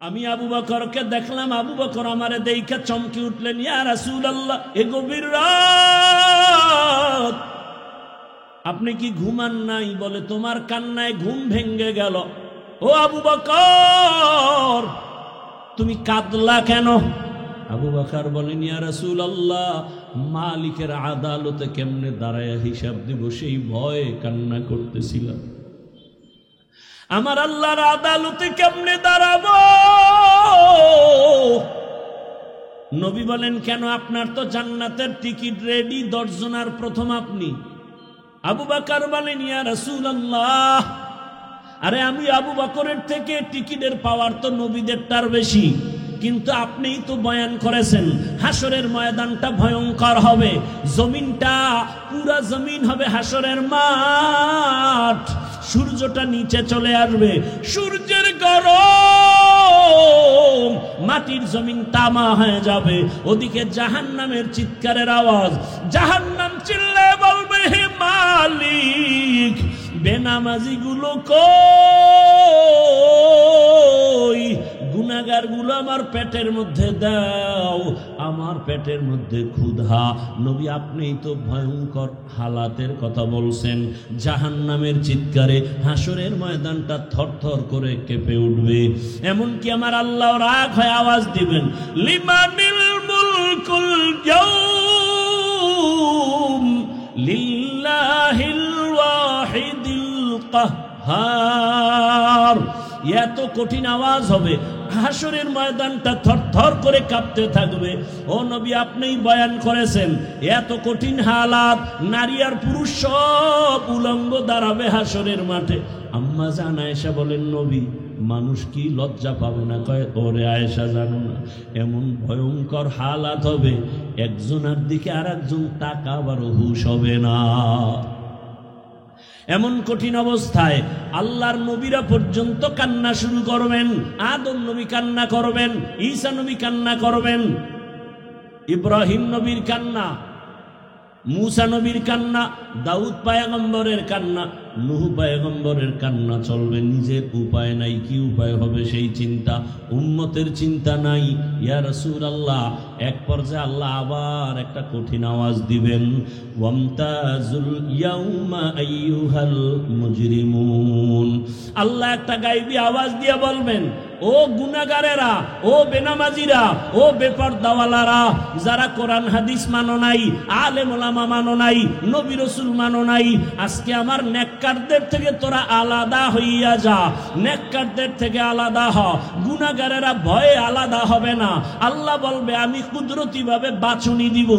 আমি আবু বকরকে দেখলাম, আবু বকর আমারে দেখে চমকে উঠলেন, ইয়া রাসূলুল্লাহ, এ গভীর রাত আপনি কি ঘুমান নাই? বলে, তোমার কান্নায় ঘুম ভেঙে গেল। ও আবু বকর, তুমি কাঁদলা কেন? আবু বকর বলেন, ইয়া রাসূলুল্লাহ, মালিকের আদালতে কেমনে দাঁড়ায় হিসাব দিব সেই ভয়ে কান্না করতেছিলাম। আমার আল্লাহর আদালতে কেমনে দাঁড়াবো? নবী বলেন, কেন? আপনার তো জান্নাতের টিকিট রেডি, 10 জনের প্রথম আপনি। আবু বকর বলেন, ইয়া রাসূলুল্লাহ, আরে আমি আবু বকরের থেকে টিকিটের পাওয়ার তো নবীদেরটার বেশি, কিন্তু আপনিই তো বয়ান করেছেন হাসরের ময়দানটা ভয়ঙ্কর হবে, জমিনটা পুরা জমিন হবে হাসরের মাঠ, সূর্যটা নিচে চলে আসবে, সূর্যের গরম মাটির জমিন তামা হয়ে যাবে, ওদিকে জাহান্নামের চিৎকারের আওয়াজ, জাহান্নাম চিল্লায় বলবে, হে মালিক, বেনামাজি গুলো কই? গুনাহগার গুলো আমার পেটের মধ্যে দাও, আমার পেটের মধ্যে ক্ষুধা। নবী, আপনিই তো ভয়ঙ্কর হালাতের কথা বলছেন, জাহান্নামের চিৎকারে হাসরের ময়দানটা থরথর করে কেঁপে উঠবে। এমনকি আমার আল্লাহ রাগ হয়ে আওয়াজ দিবেন, লিমানিল মুলকুল ইয়াউম লিল্লাহিল ওয়াহিদিল কাহ্হার। এত কঠিন আওয়াজ হবে, হাসরের ময়দানটা থরথর করে কাঁপতে থাকবে। ও নবী, আপনিই বয়ান করেছেন এত কঠিন হালাত, নারী আর পুরুষ সব উলঙ্গ দাঁড়াবে হাসরের মাঠে। আম্মা জান আয়েশা বলেন, নবী, মানুষ কি লজ্জা পাবে না? কয়, ওরে আয়েশা, জানো না, এমন ভয়ঙ্কর হালাত হবে, একজনের দিকে আর একজন তাকাবারও হুঁশ হবে না। এমন কঠিন অবস্থায় আল্লাহর নবীরা পর্যন্ত কান্না শুরু করবেন। আদম নবী কান্না করবেন, ঈসা নবী কান্না করবেন, ইব্রাহিম নবীর কান্না, মুসা নবীর কান্না, দাউদ পয়গম্বরের কান্না, নূহ পয়গম্বরের কান্না চলবে। নিজের উপায় নাই, কি উপায় হবে সেই চিন্তা, উম্মতের চিন্তা নাই। ইয়া রাসূলুল্লাহ, এক পর্যায়ে আল্লাহ আবার একটা কঠিন আওয়াজ দিবেন, ওয়ামতাজুল ইয়াউমা আইয়ুহাল মুজরিমুন। আল্লাহ একটা গায়বী আওয়াজ দিয়ে বলবেন, ও গুনাহগারেরা, ও বেনামাজিরা, ও বেপরদাওয়ালারা, যারা কোরআন হাদিস মানো নাই, আলেম ওলামা মানো নাই, নবী রাসূল মানো নাই, আজকে আমার নেককারদের থেকে তোরা আলাদা হইয়া যা, নেককারদের থেকে আলাদা হ। গুনাহগারেরা ভয়ে আলাদা হবে না। আল্লাহ বলবে, আমি কুদরতি ভাবে বাছুনি দিব,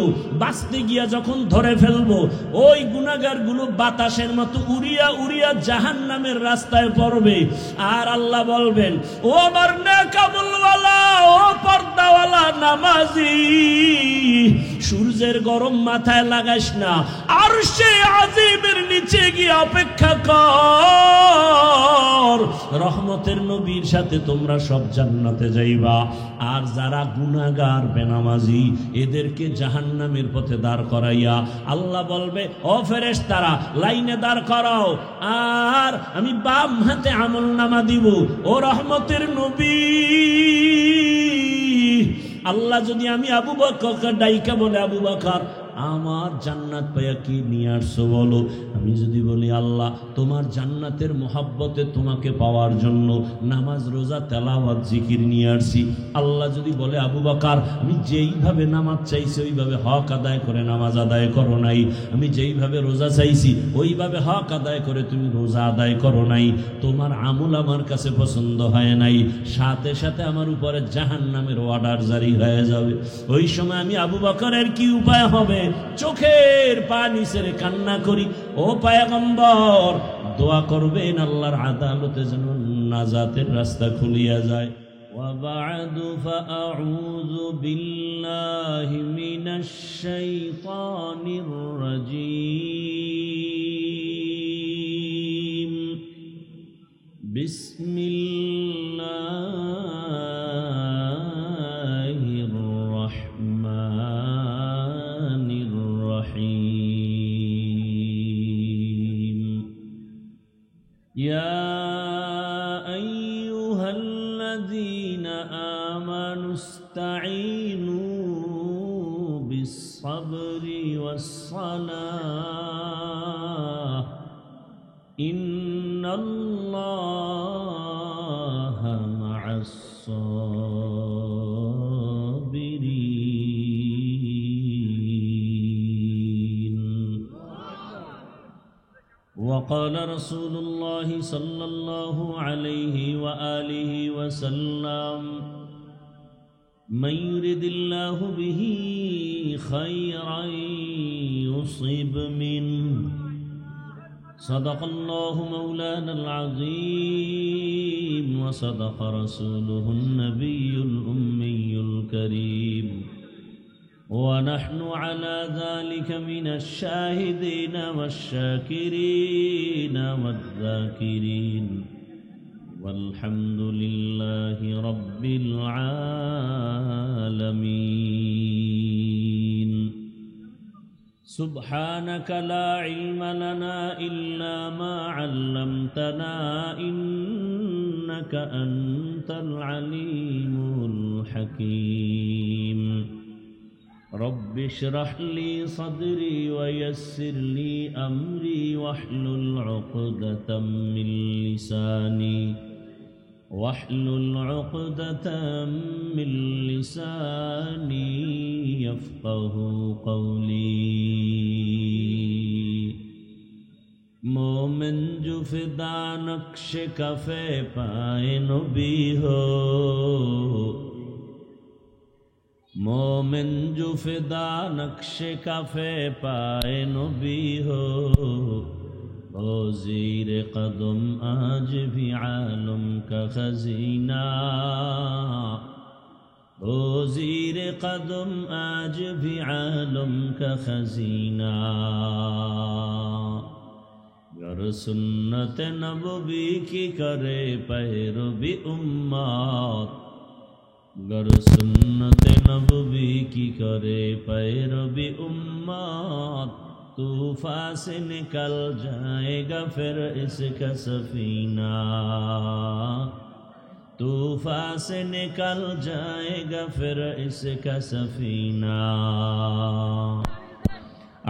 বাঁচতে গিয়া যখন ধরে ফেলবো, ওই গুনাহগারগুলো বাতাসের মতো উড়িয়া উড়িয়া জাহান্নামের রাস্তায় পড়বে। আর আল্লাহ বলবেন, ও আমার নেকামুলওয়ালা, ও পর্দাওয়ালা নামাজি, সূর্যের গরম মাথায় লাগাইস না, আরশে আজিমের নিচে গিয়ে অপেক্ষা কর, রহমতের নবীর সাথে তোমরা সব জান্নাতে যাইবা। আর যারা গুনাহগার বেনামাজি, এদেরকে জাহান্নামের পথে দাঁড় করাইয়া আল্লাহ বলবে, ও ফেরেশতারা, লাইনে দাঁড় করাও, আর আমি বাম হাতে আমলনামা দিব। ও রহমতের নবী, আল্লাহ যদি আমি আবু বকরকে ডাইকা বলে, আবু বকর, আমার জান্নাত পাইয়া কি নিয়ে আসছো বলো? আমি যদি বলি, আল্লাহ তোমার জান্নাতের মোহাব্বতে তোমাকে পাওয়ার জন্য নামাজ, রোজা, তেলাওয়াত, জিকির নিয়ে আসছি। আল্লাহ যদি বলে, আবু বকর, আমি যেইভাবে নামাজ চাইছি ওইভাবে হক আদায় করে নামাজ আদায় করো নাই, আমি যেইভাবে রোজা চাইছি ওইভাবে হক আদায় করে তুমি রোজা আদায় করো নাই, তোমার আমল আমার কাছে পছন্দ হয় নাই, সাথে সাথে আমার উপরে জাহান্নামের অর্ডার জারি হয়ে যাবে। ওই সময় আমি আবু বকরের কি উপায় হবে? চোখের পানি ছেড়ে কান্না করি, ও পয়গম্বর, দোয়া করবেন আল্লাহর আদালতে যেন নাজাতের রাস্তা খুলিয়া যায়। وبعد فأعوذ بالله من الشيطان الرجيم بسم الله الرحمن الرحيم يا أيها الذين الذين آمنوا استعينوا بالصبر والصلاة إن الله مع الصابرين. وقال رسول الله صلى الله عليه وآله وسلم من يرد الله به خيرا يصب منه صدق الله مولانا العظيم وصدق رسوله النبي الأمي الكريم ونحن على ذلك من الشاهدين والشاكرين والذاكرين والحمد لله رب العالمين. سبحانك لا علم لنا إلا ما علمتنا إنك أنت العليم الحكيم. رب اشرح لي صدري ويسر لي أمري واحلل عقدة من لساني يفقه قولي. مومن جو فدا نقش کفے پائے نبی ہو مومن جو فدا نقش کفے پائے نبی ہو زیر قدم آج بھی عالم کا خزینہ زیر قدم آج بھی عالم کا خزینہ. گر سنت نبوی کی کرے پیروی امت گر سنت نبوی کی کرے پیروی امت طوفان سے نکل جائے گا پھر اس کا سفینہ طوفان سے نکل جائے گا پھر اس کا سفینہ.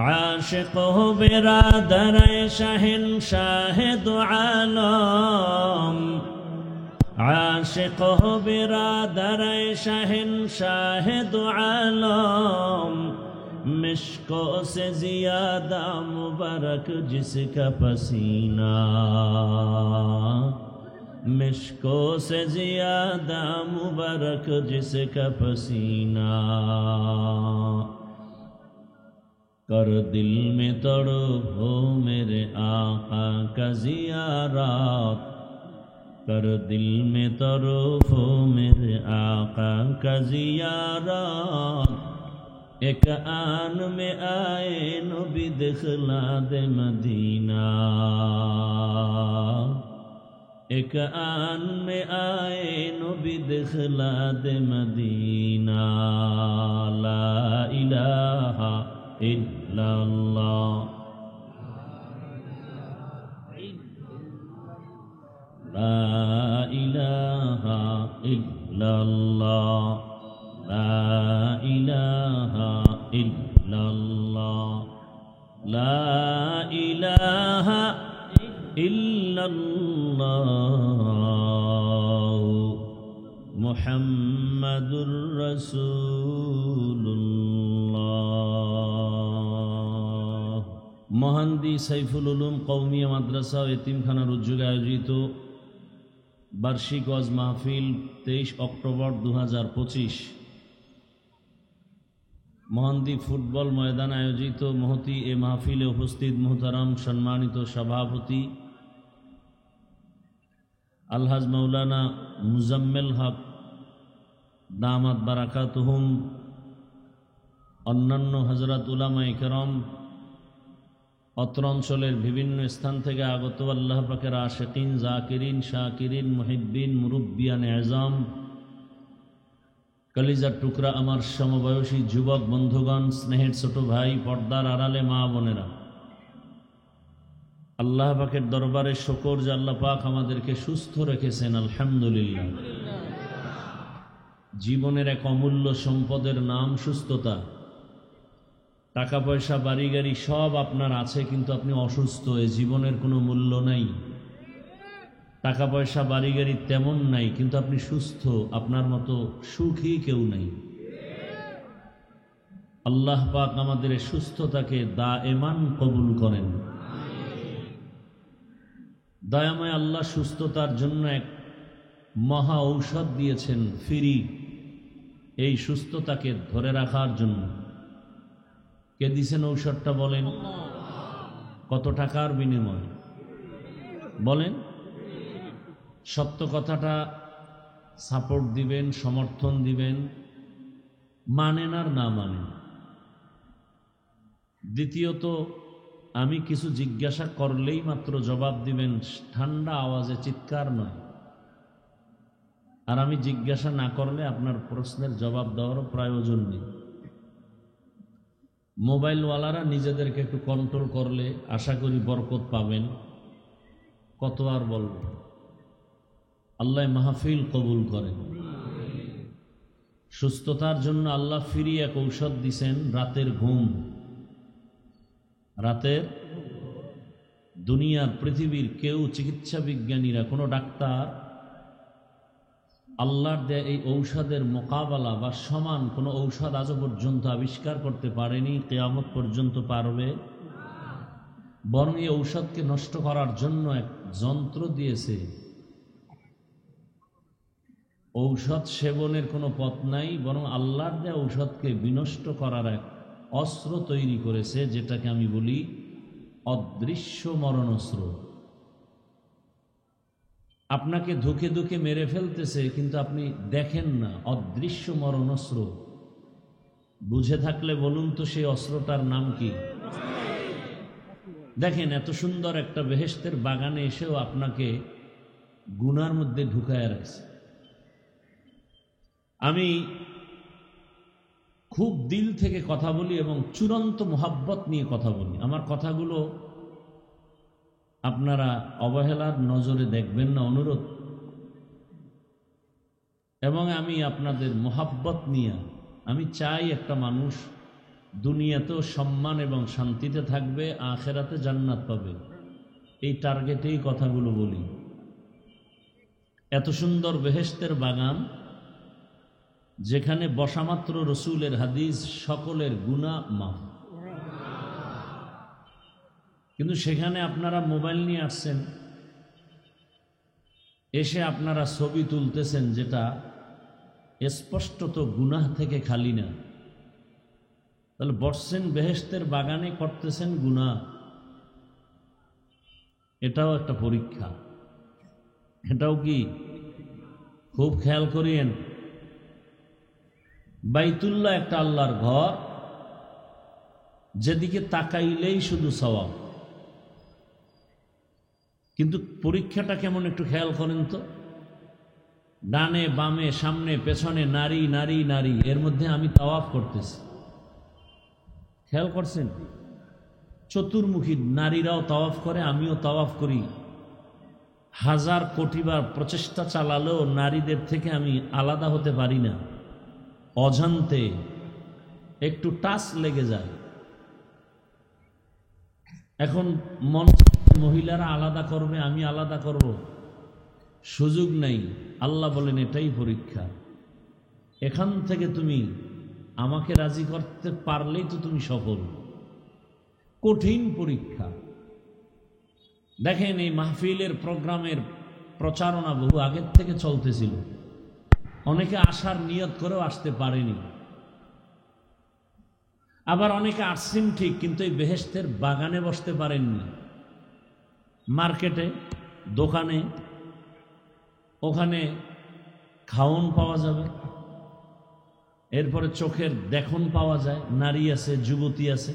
عاشق ہو برادر شہنشاہ دو عالم عاشق ہو برادر شہنشاہ دو عالم مشکوں سے زیادہ مبارک جس کا پسینہ مشکوں سے زیادہ مبارک جس کا پسینہ. کر دل میں تڑپ ہو میرے آقا کا زیارات کر دل میں تڑپ ہو میرے آقا کا زیارات. ایک آن میں آئے نبی دخلا دے مدینہ ایک آن میں آئے نبی دخلا دے مدینہ. لا الہ الا اللہ لا الہ الا اللہ لا الہ الا اللہ لا الہ الا اللہ محمد رسول اللہ. মহান্দি সাইফুল উলুম কওমিয়া মাদ্রাসা ও এতিমখানার উদ্যোগে আয়োজিত বার্ষিক ওয়াজ মাহফিল 23 অক্টোবর 2025 মহান্দি ফুটবল ময়দানে আয়োজিত মহতি এ মাহফিলে উপস্থিত মুহতারাম সম্মানিত সভাপতি আলহাজ মাওলানা মুজাম্মেল হক দামাত বারাকাতুহুম, অন্যান্য হযরত উলামায়ে কেরাম, অত্র অঞ্চলের বিভিন্ন স্থান থেকে আগত আল্লাহ পাকের আশিকিন, জাকিরিন, শাকিরিন, মুহিব্বিন, মুরব্বিয়ান এজাম, কলিজার টুকরা আমার সমবয়সী যুবক বন্ধুগণ, স্নেহের ছোট ভাই, পর্দার আড়ালে মা বোনেরা, আল্লাহ পাকের দরবারে শুকর যে আল্লাহ পাক আমাদেরকে সুস্থ রেখেছেন, আলহামদুলিল্লাহ। জীবনের এক অমূল্য সম্পদের নাম সুস্থতা। টাকা পয়সা বাড়ি গাড়ি সব আপনার আছে, কিন্তু আপনি অসুস্থ, এ জীবনের কোনো মূল্য নাই। টাকা পয়সা বাড়ি গাড়ি তেমন নাই, কিন্তু আপনি সুস্থ, আপনার মতো সুখী কেউ নাই। আল্লাহ পাক আমাদের এই সুস্থতাকে দায়েমান কবুল করেন। দয়াময় আল্লাহ সুস্থতার জন্য এক মহা ঔষধ দিয়েছেন ফ্রি, এই সুস্থতাকে ধরে রাখার জন্য। কে দিয়েছেন ঔষধটা বলেন? কত টাকার বিনিময় বলেন? সত্য কথাটা সাপোর্ট দিবেন, সমর্থন দিবেন, মানেন আর না মানেন। দ্বিতীয়ত, আমি কিছু জিজ্ঞাসা করলেই মাত্র জবাব দিবেন, ঠান্ডা আওয়াজে, চিৎকার নয়। আর আমি জিজ্ঞাসা না করলে আপনার প্রশ্নের জবাব দেওয়ারও প্রয়োজন নেই। মোবাইলওয়ালারা নিজেদেরকে একটু কন্ট্রোল করলে আশা করি বরকত পাবেন। কত আর বলব। আল্লাহ মাহফিল কবুল করেন। সুস্থতার জন্য আল্লাহ ফ্রি এক ঔষধ দিছেন, রাতের ঘুম। রাতের, দুনিয়ার পৃথিবীর কেউ, চিকিৎসা বিজ্ঞানীরা, কোনো ডাক্তার আল্লাহর দেয়া এই ঔষধের মোকাবেলা বা সমান কোনো ঔষধ আজও পর্যন্ত আবিষ্কার করতে পারেনি, কিয়ামত পর্যন্ত পারবে। বরং এই ঔষধকে নষ্ট করার জন্য এক যন্ত্র দিয়েছে। ঔষধ সেবনের কোনো পথ নাই, বরং আল্লাহর দেয়া ঔষধকে বিনষ্ট করার এক অস্ত্র তৈরি করেছে, যেটাকে আমি বলি অদৃশ্য মরণস্ত্র। আপনাকে ধুকে ধুকে মেরে ফেলতেছে, কিন্তু আপনি দেখেন না। অদৃশ্য মরণস্ত্র বুঝে থাকলে বলুন তো, সেই অস্ত্রটার নাম কি? দেখেন, এত সুন্দর একটা বেহেশতের বাগানে এসেও আপনাকে গুনার মধ্যে ঢুকায় রাখছে। আমি খুব দিল থেকে কথা বলি এবং চূড়ান্ত মোহাব্বত নিয়ে কথা বলি। আমার কথাগুলো আপনারা অবহেলার নজরে দেখবেন না, অনুরোধ। এবং আমি আপনাদের মোহাব্বত নিয়ে, আমি চাই একটা মানুষ দুনিয়াতেও সম্মান এবং শান্তিতে থাকবে, আখেরাতে জান্নাত পাবে। এই টার্গেটেই কথাগুলো বলি। এত সুন্দর বেহেশতের বাগান, যেখানে বসামাত্র রসুলের হাদিস, সকলের গুনাহ মাফ। কিন্তু সেখানে আপনারা মোবাইল নিয়ে আসছেন, এসে আপনারা ছবি তুলতেছেন, যেটা স্পষ্টত গুনাহ থেকে খালি না। তাহলে বসছেন বেহেশতের বাগানে, করতেছেন গুনাহ। এটাও একটা পরীক্ষা। এটাও কি? খুব খেয়াল করিয়েন। বাইতুল্লাহ একটা আল্লাহর ঘর, যেদিকে তাকাইলেই শুধু সওয়াব। কিন্তু পরীক্ষাটা কেমন একটু খেয়াল করেন তো। ডানে বামে সামনে পেছনে নারী নারী নারী, এর মধ্যে আমি তাওয়াফ করতেছি। খেয়াল করছেন? চতুর্মুখী নারীরাও তাওয়াফ করে, আমিও তাওয়াফ করি। হাজার কোটিবার প্রচেষ্টা চালালেও নারীদের থেকে আমি আলাদা হতে পারি না। অজান্তে একটু টাচ লেগে যায়। এখন মহিলারা আলাদা করবে, আমি আলাদা করব, সুযোগ নেই। আল্লাহ বলেন এটাই পরীক্ষা। এখান থেকে তুমি আমাকে রাজি করতে পারলেই তো তুমি সফল। কঠিন পরীক্ষা। দেখেন, এই মাহফিলের প্রোগ্রামের প্রচারণা বহু আগের থেকে চলতেছিল। অনেকে আসার নিয়ত করেও আসতে পারেনি। আবার অনেকে আসছেন ঠিক, কিন্তু এই বেহেশতের বাগানে বসতে পারেননি। মার্কেটে, দোকানে, ওখানে খাওন পাওয়া যাবে, এরপরে চোখের দেখন পাওয়া যায়, নারী আছে, যুবতী আছে,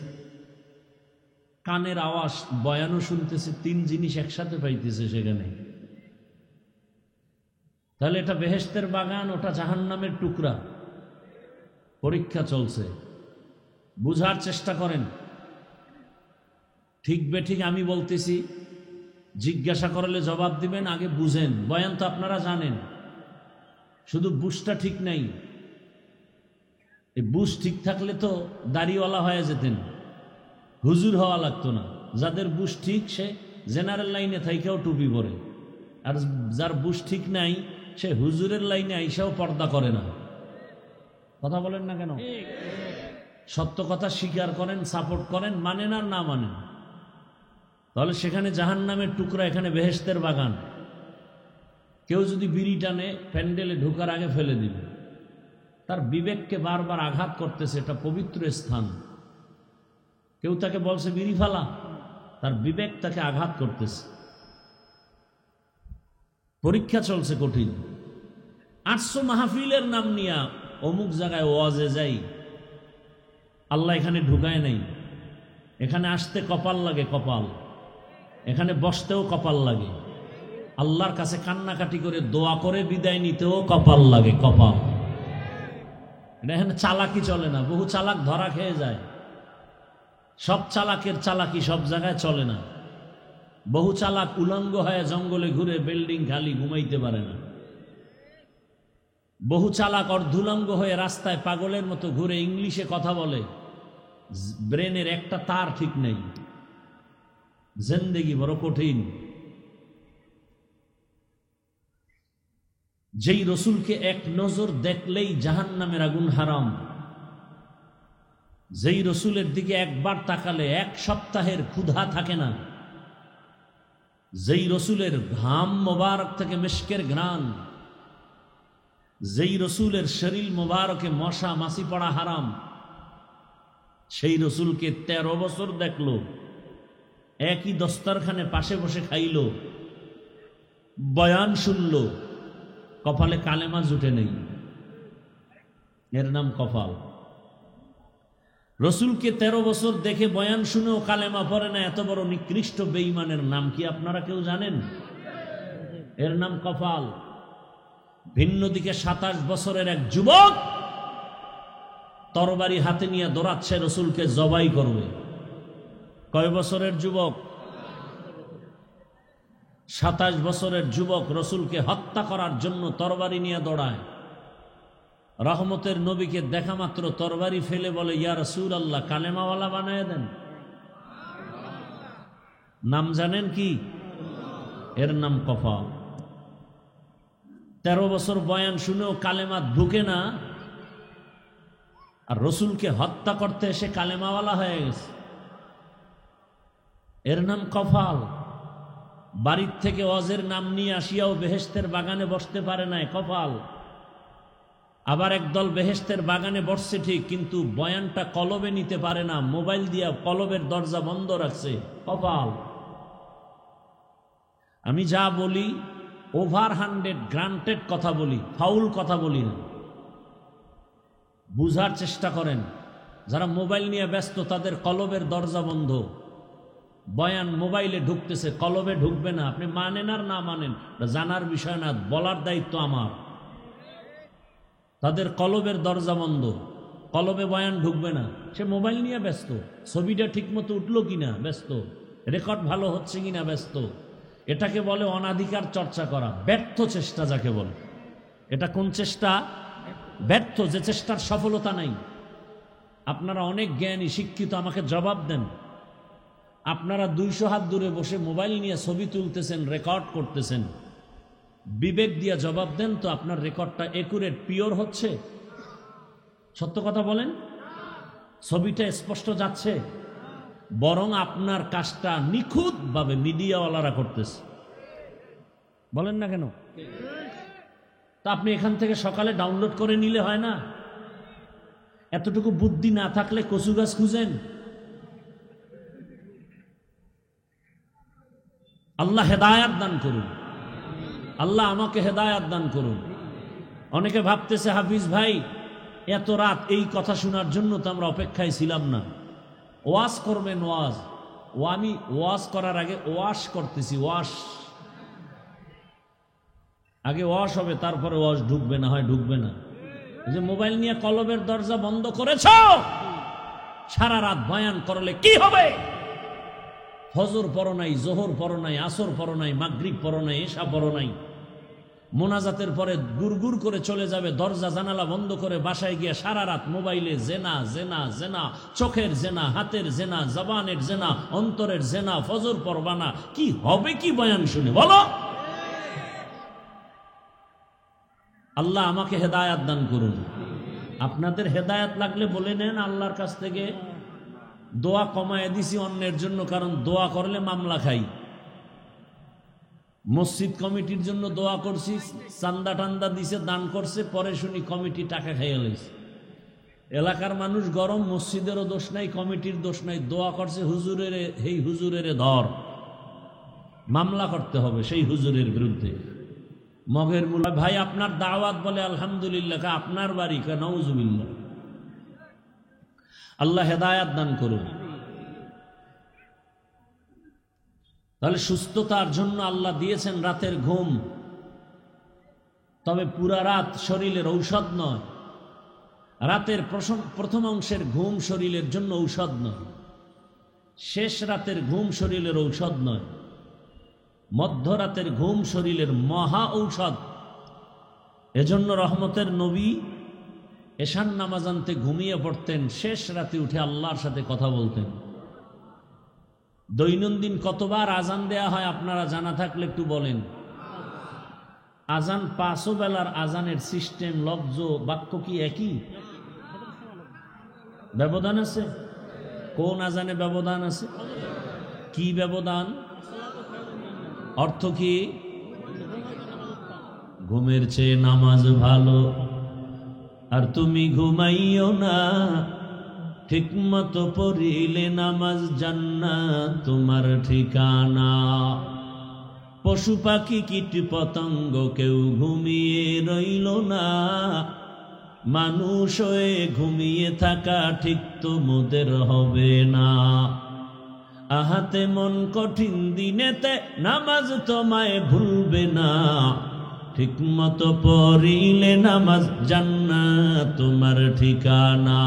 কানের আওয়াজ, বয়ানও শুনতেছে, তিন জিনিস একসাথে পাইতেছে সেখানে। তাহলে এটা বেহেশতের বাগান, ওটা জাহান্নামের টুকরা। পরীক্ষা চলছে, বুঝার চেষ্টা করেন। ঠিক বেঠিক আমি বলতেছি, জিজ্ঞাসা করলে জবাব দিবেন, আগে বুঝেন। বয়ান তো আপনারা জানেন, শুধু বুঝটা ঠিক নাই। এই বুশ ঠিক থাকলে তো দাড়িওয়ালা হয়ে যেতেন, হুজুর হওয়া লাগতো না। যাদের বুশ ঠিক সে জেনারেল লাইনে থাইকেও টুপি পরে, আর যার বুশ ঠিক নাই সে হুজুরের লাইনে আইসাও পর্দা করে না। কথা বলেন না কেন? সত্য কথা স্বীকার করেন, সাপোর্ট করেন, মানেন আর না মানেন, তাহলে সেখানে জাহান্নামের টুকরা, এখানে বেহেশতের বাগান। কেউ যদি বিড়ি টানে প্যান্ডেলে ঢোকার আগে ফেলে দিবে, তার বিবেককে বারবার আঘাত করতেছে, এটা পবিত্র স্থান। কেউ তাকে বলছে বিড়ি ফালা, তার বিবেক তাকে আঘাত করতেছে। পরীক্ষা চলছে কঠিন। 800 মাহফিলের নাম নিয়া অমুক জায়গায় ওয়াজে যাই, আল্লাহ এখানে ঢুকায় নাই। এখানে আসতে কপাল লাগে, কপাল। এখানে বসতেও কপাল লাগে, আল্লাহর কাছে কান্নাকাটি করে দোয়া করে বিদায় নিতেও কপাল লাগে, কপাল। এখানে চালাকি চলে না, বহু চালাক ধরা খেয়ে যায়। সব চালাকের চালাকি সব জায়গায় চলে না। বহু চালাক উলঙ্গ হয়ে জঙ্গলে ঘুরে বিল্ডিং খালি ঘুমাইতে পারে না। বহু চালাক অর্ধুলঙ্গ হয়ে রাস্তায় পাগলের মতো ঘুরে ইংলিশে কথা বলে, ব্রেনের একটা তার ঠিক নেই। জিন্দেগি বড় কঠিন। যেই রসুলকে এক নজর দেখলেই জাহান্নামের আগুন হারাম, যেই রসুলের দিকে একবার তাকালে এক সপ্তাহের ক্ষুধা থাকে না, যেই রসুলের ঘাম মোবারক থেকে মিশকের ঘ্রাণ, যেই রসুলের শরীর মোবারকে মশা মাছি পড়া হারাম, সেই রসুলকে 13 বছর দেখলো, একই দস্তরখানে পাশে বসে খাইল, বয়ান শুনল, কপালে কালেমা জুটে নেই, এর নাম কপাল। রসুলকে 13 বছর দেখে বয়ান শুনেও কালেমা পড়ে না, এত বড় নিকৃষ্ট বেঈমানের নাম কি আপনারা কেউ জানেন? এর নাম কপাল। ভিন্ন দিকে 27 বছরের এক যুবক তরবারি হাতে নিয়ে দৌড়াচ্ছে, রসুলকে জবাই করবে। কয় বছরের যুবক? 27 বছরের যুবক রসুলকে হত্যা করার জন্য তরবারি নিয়ে দৌড়ায়। রহমতের নবীকে দেখা মাত্র তরবারি ফেলে বলে, ইয়া রাসূলুল্লাহ, কালেমাওয়ালা বানায় দেন। নাম জানেন কি? এর নাম কপাল। 13 বছর বয়ান শুনেও কালেমা ঢুকে না, আর রসুলকে হত্যা করতে এসে কালেমাওয়ালা হয়ে গেছে, এর নাম কপাল। বাড়ির থেকে ওয়াজের নাম নিয়ে আসিয়াও বেহেশতের বাগানে বসতে পারে নাই, কপাল। আবার একদল বেহেশতের বাগানে বসছে ঠিক, কিন্তু বয়ানটা কলবে নিতে পারে না, মোবাইল দিয়া কলবের দরজা বন্ধ রাখছে, কপাল। আমি যা বলি ওভার 100 গ্রান্টেড কথা বলি, ফাউল কথা বলি না। বুঝার চেষ্টা করেন, যারা মোবাইল নিয়ে ব্যস্ত তাদের কলবের দরজা বন্ধ। বয়ান মোবাইলে ঢুকতেছে, কলবে ঢুকবে না। আপনি মানেন আর না মানেন জানার বিষয় না, বলার দায়িত্ব আমার। তাদের কলবের দরজা বন্ধ, কলবে বয়ান ঢুকবে না। সে মোবাইল নিয়ে ব্যস্ত, ছবিটা ঠিক মতো উঠলো কিনা ব্যস্ত, রেকর্ড ভালো হচ্ছে কিনা ব্যস্ত। এটাকে বলে অনাধিকার চর্চা করা, ব্যর্থ চেষ্টা যাকে বলে। এটা কোন চেষ্টা? ব্যর্থ, যে চেষ্টার সফলতা নাই। আপনারা অনেক জ্ঞানী শিক্ষিত, আমাকে জবাব দেন। আপনারা 200 হাত দূরে বসে মোবাইল নিয়ে ছবি তুলতেছেন, রেকর্ড করতেছেন, বিবেক দিয়ে জবাব দেন তো, আপনার রেকর্ডটা একুরেট, পিওর হচ্ছে? সত্য কথা বলেন। ছবিটা স্পষ্ট যাচ্ছে, বরং আপনার কাজটা নিখুঁতভাবে মিডিয়াওয়ালারা করতেছে। বলেন না কেন? তা আপনি এখান থেকে সকালে ডাউনলোড করে নিলে হয় না? এতটুকু বুদ্ধি না থাকলে কচু গাছ খুঁজেন। আল্লাহ হেদায়াত দান করুন, আল্লাহ আমাকে হেদায়াত দান করুন। অনেকে ভাবতেছে হাফিজ ভাই এত রাত এই কথা শোনার জন্য তো আমরা অপেক্ষায় ছিলাম না। ওয়াজ করবেন, ওয়াজ। আমি ওয়াজ করার আগে ওয়াশ করতেছি, ওয়াশ। আগে ওয়াশ হবে, তারপরে ওয়াশ ঢুকবে, না হয় ঢুকবে না। এই যে মোবাইল নিয়ে কলবের দরজা বন্ধ করেছ, সারা রাত বয়ান করলে কি হবে? ফজর পড়ো নাই, জোহর পড়ো নাই, আসর পড়ো নাই, মাগরিব পড়ো নাই, এশা পড়ো নাই, মোনাজাতের পরে গুড়গুড় করে চলে যাবে, দরজা জানালা বন্ধ করে বাসায় গিয়ে সারা রাত মোবাইলে জেনা জেনা জেনা, চোখের জেনা, হাতের জেনা, জবানের জেনা, অন্তরের জেনা, ফজর পড়বানা। কি হবে কি বয়ান শুনে বলো? আল্লাহ আমাকে হেদায়াত দান করুন। আপনাদের হেদায়াত লাগলে বলে নেন আল্লাহর কাছ থেকে। দোয়া কমায় দিছি অন্যের জন্য, কারণ দোয়া করলে মামলা খাই। মসজিদ কমিটির জন্য দোয়া করছি, চান্দা টান্দা দিছে, দান করছে, পরে শুনি কমিটি টাকা খাইয়া লইছে। এলাকার মানুষ গরম, মসজিদেরও দোষ নাই, কমিটির দোষ নাই, দোয়া করছে হুজুরের, এই হুজুরের ধর, মামলা করতে হবে সেই হুজুরের বিরুদ্ধে। মগের মুলা ভাই আপনার দাওয়াত, বলে আলহামদুলিল্লাহ। আপনার বাড়ি? নাউজুবিল্লাহ। আল্লাহ হেদায়াত দান করুন। তাহলে সুস্থতার জন্য আল্লাহ দিয়েছেন রাতের ঘুম, তবে পুরা রাত শরীরের ঔষধ নয়। রাতের প্রথম অংশের ঘুম শরীরের জন্য ঔষধ নয়, শেষ রাতের ঘুম শরীরের ঔষধ নয়, মধ্যরাতের ঘুম শরীরের মহা ঔষধ। এজন্য রহমতের নবী এশার নামাজ আনতে ঘুমিয়ে পড়তেন, শেষ রাতে উঠে আল্লাহর সাথে কথা বলতেন। দৈনন্দিন কতবার আজান দেয়া হয় আপনারা জানা থাকলে একটু বলেন। আজান 5 বেলার আজানের সিস্টেম, লফজ, বাক্য কি একই? ব্যবধান আছে? কোন আজানে ব্যবধান আছে? কি ব্যবধান? অর্থ কি? ঘুমের চেয়ে নামাজ ভালো, আর তুমি ঘুমাইও না, ঠিকমতো পড়িলে নামাজ জান্নাত তোমার ঠিকানা। পশু পাখি কীট পতঙ্গ কেউ ঘুমিয়ে রইল না, মানুষ হয়ে ঘুমিয়ে থাকা ঠিক তো মোদের হবে না। আহাতে মন কঠিন দিনেতে নামাজ তোমায় ভুলবে না, ঠিকমতো পড়িলে নামাজ জান্নাত তোমার ঠিকানা।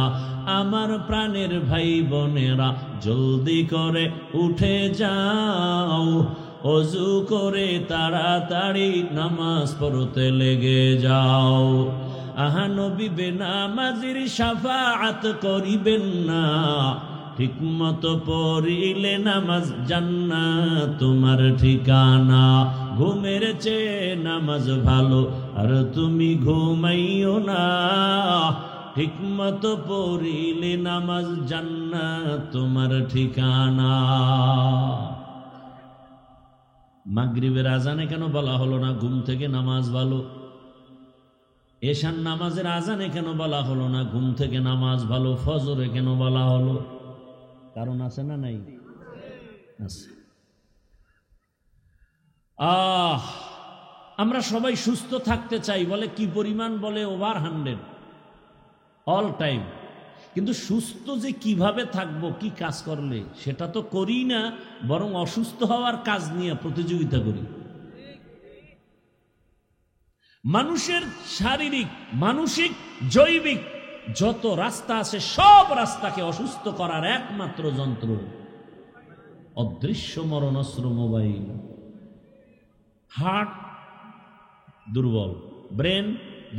আমার প্রাণের ভাই বোনেরা জলদি করে উঠে যাও, অজু করে তাড়াতাড়ি নামাজ পড়তে লেগে যাও। আহা নবী বেনামাজির শাফাআত করিবেন না, ঠিকমতো পড়িলে নামাজ জান্নাত তোমার ঠিকানা। ঘুমের চেয়ে নামাজ ভালো, আর তুমি ঘুমাইও না, ঠিকমতো পড়িলে নামাজ জান্নাত তোমার ঠিকানা। মাগরিবের আজানে কেন বলা হলো না ঘুম থেকে নামাজ ভালো? এশার নামাজের আজানে কেন বলা হলো না ঘুম থেকে নামাজ ভালো? ফজরে কেন বলা হলো? কারণ আছে না নাই? আছে। আমরা সবাই সুস্থ থাকতে চাই, বলে কি পরিমাণ? বলে ওভার 100 অল টাইম। কিন্তু সুস্থ যে কিভাবে থাকবো, কি কাজ করলে, সেটা তো করি না, বরং অসুস্থ হওয়ার কাজ নিয়ে প্রতিযোগিতা করি। মানুষের শারীরিক, মানসিক, জৈবিক যত রাস্তা আছে, সব রাস্তাকে অসুস্থ করার একমাত্র যন্ত্র অদৃশ্য মরণাস্ত্র মোবাইল। হার্ট দুর্বল, ব্রেন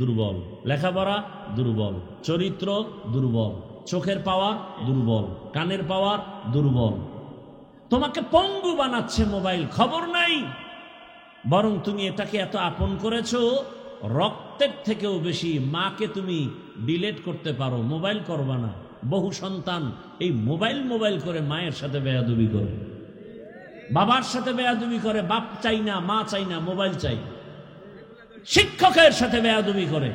দুর্বল, লেখাপড়া দুর্বল, চরিত্র দুর্বল, চোখের পাওয়ার দুর্বল, কানের পাওয়ার দুর্বল। তোমাকে পঙ্গু বানাচ্ছে মোবাইল, খবর নাই। বরং তুমি এটাকে এত আপন করেছো, রক্তের থেকেও বেশি মাকে তুমি ডিলেট করতে পারো, মোবাইল করবা না। বহু সন্তান এই মোবাইল করে মায়ের সাথে বেয়াদবি করে, বাবার সাথে বেয়াদবি করে। বাপ চাই না, মা চাই না, মোবাইল চাই। শিক্ষকের সাথে বেয়াদবি করে।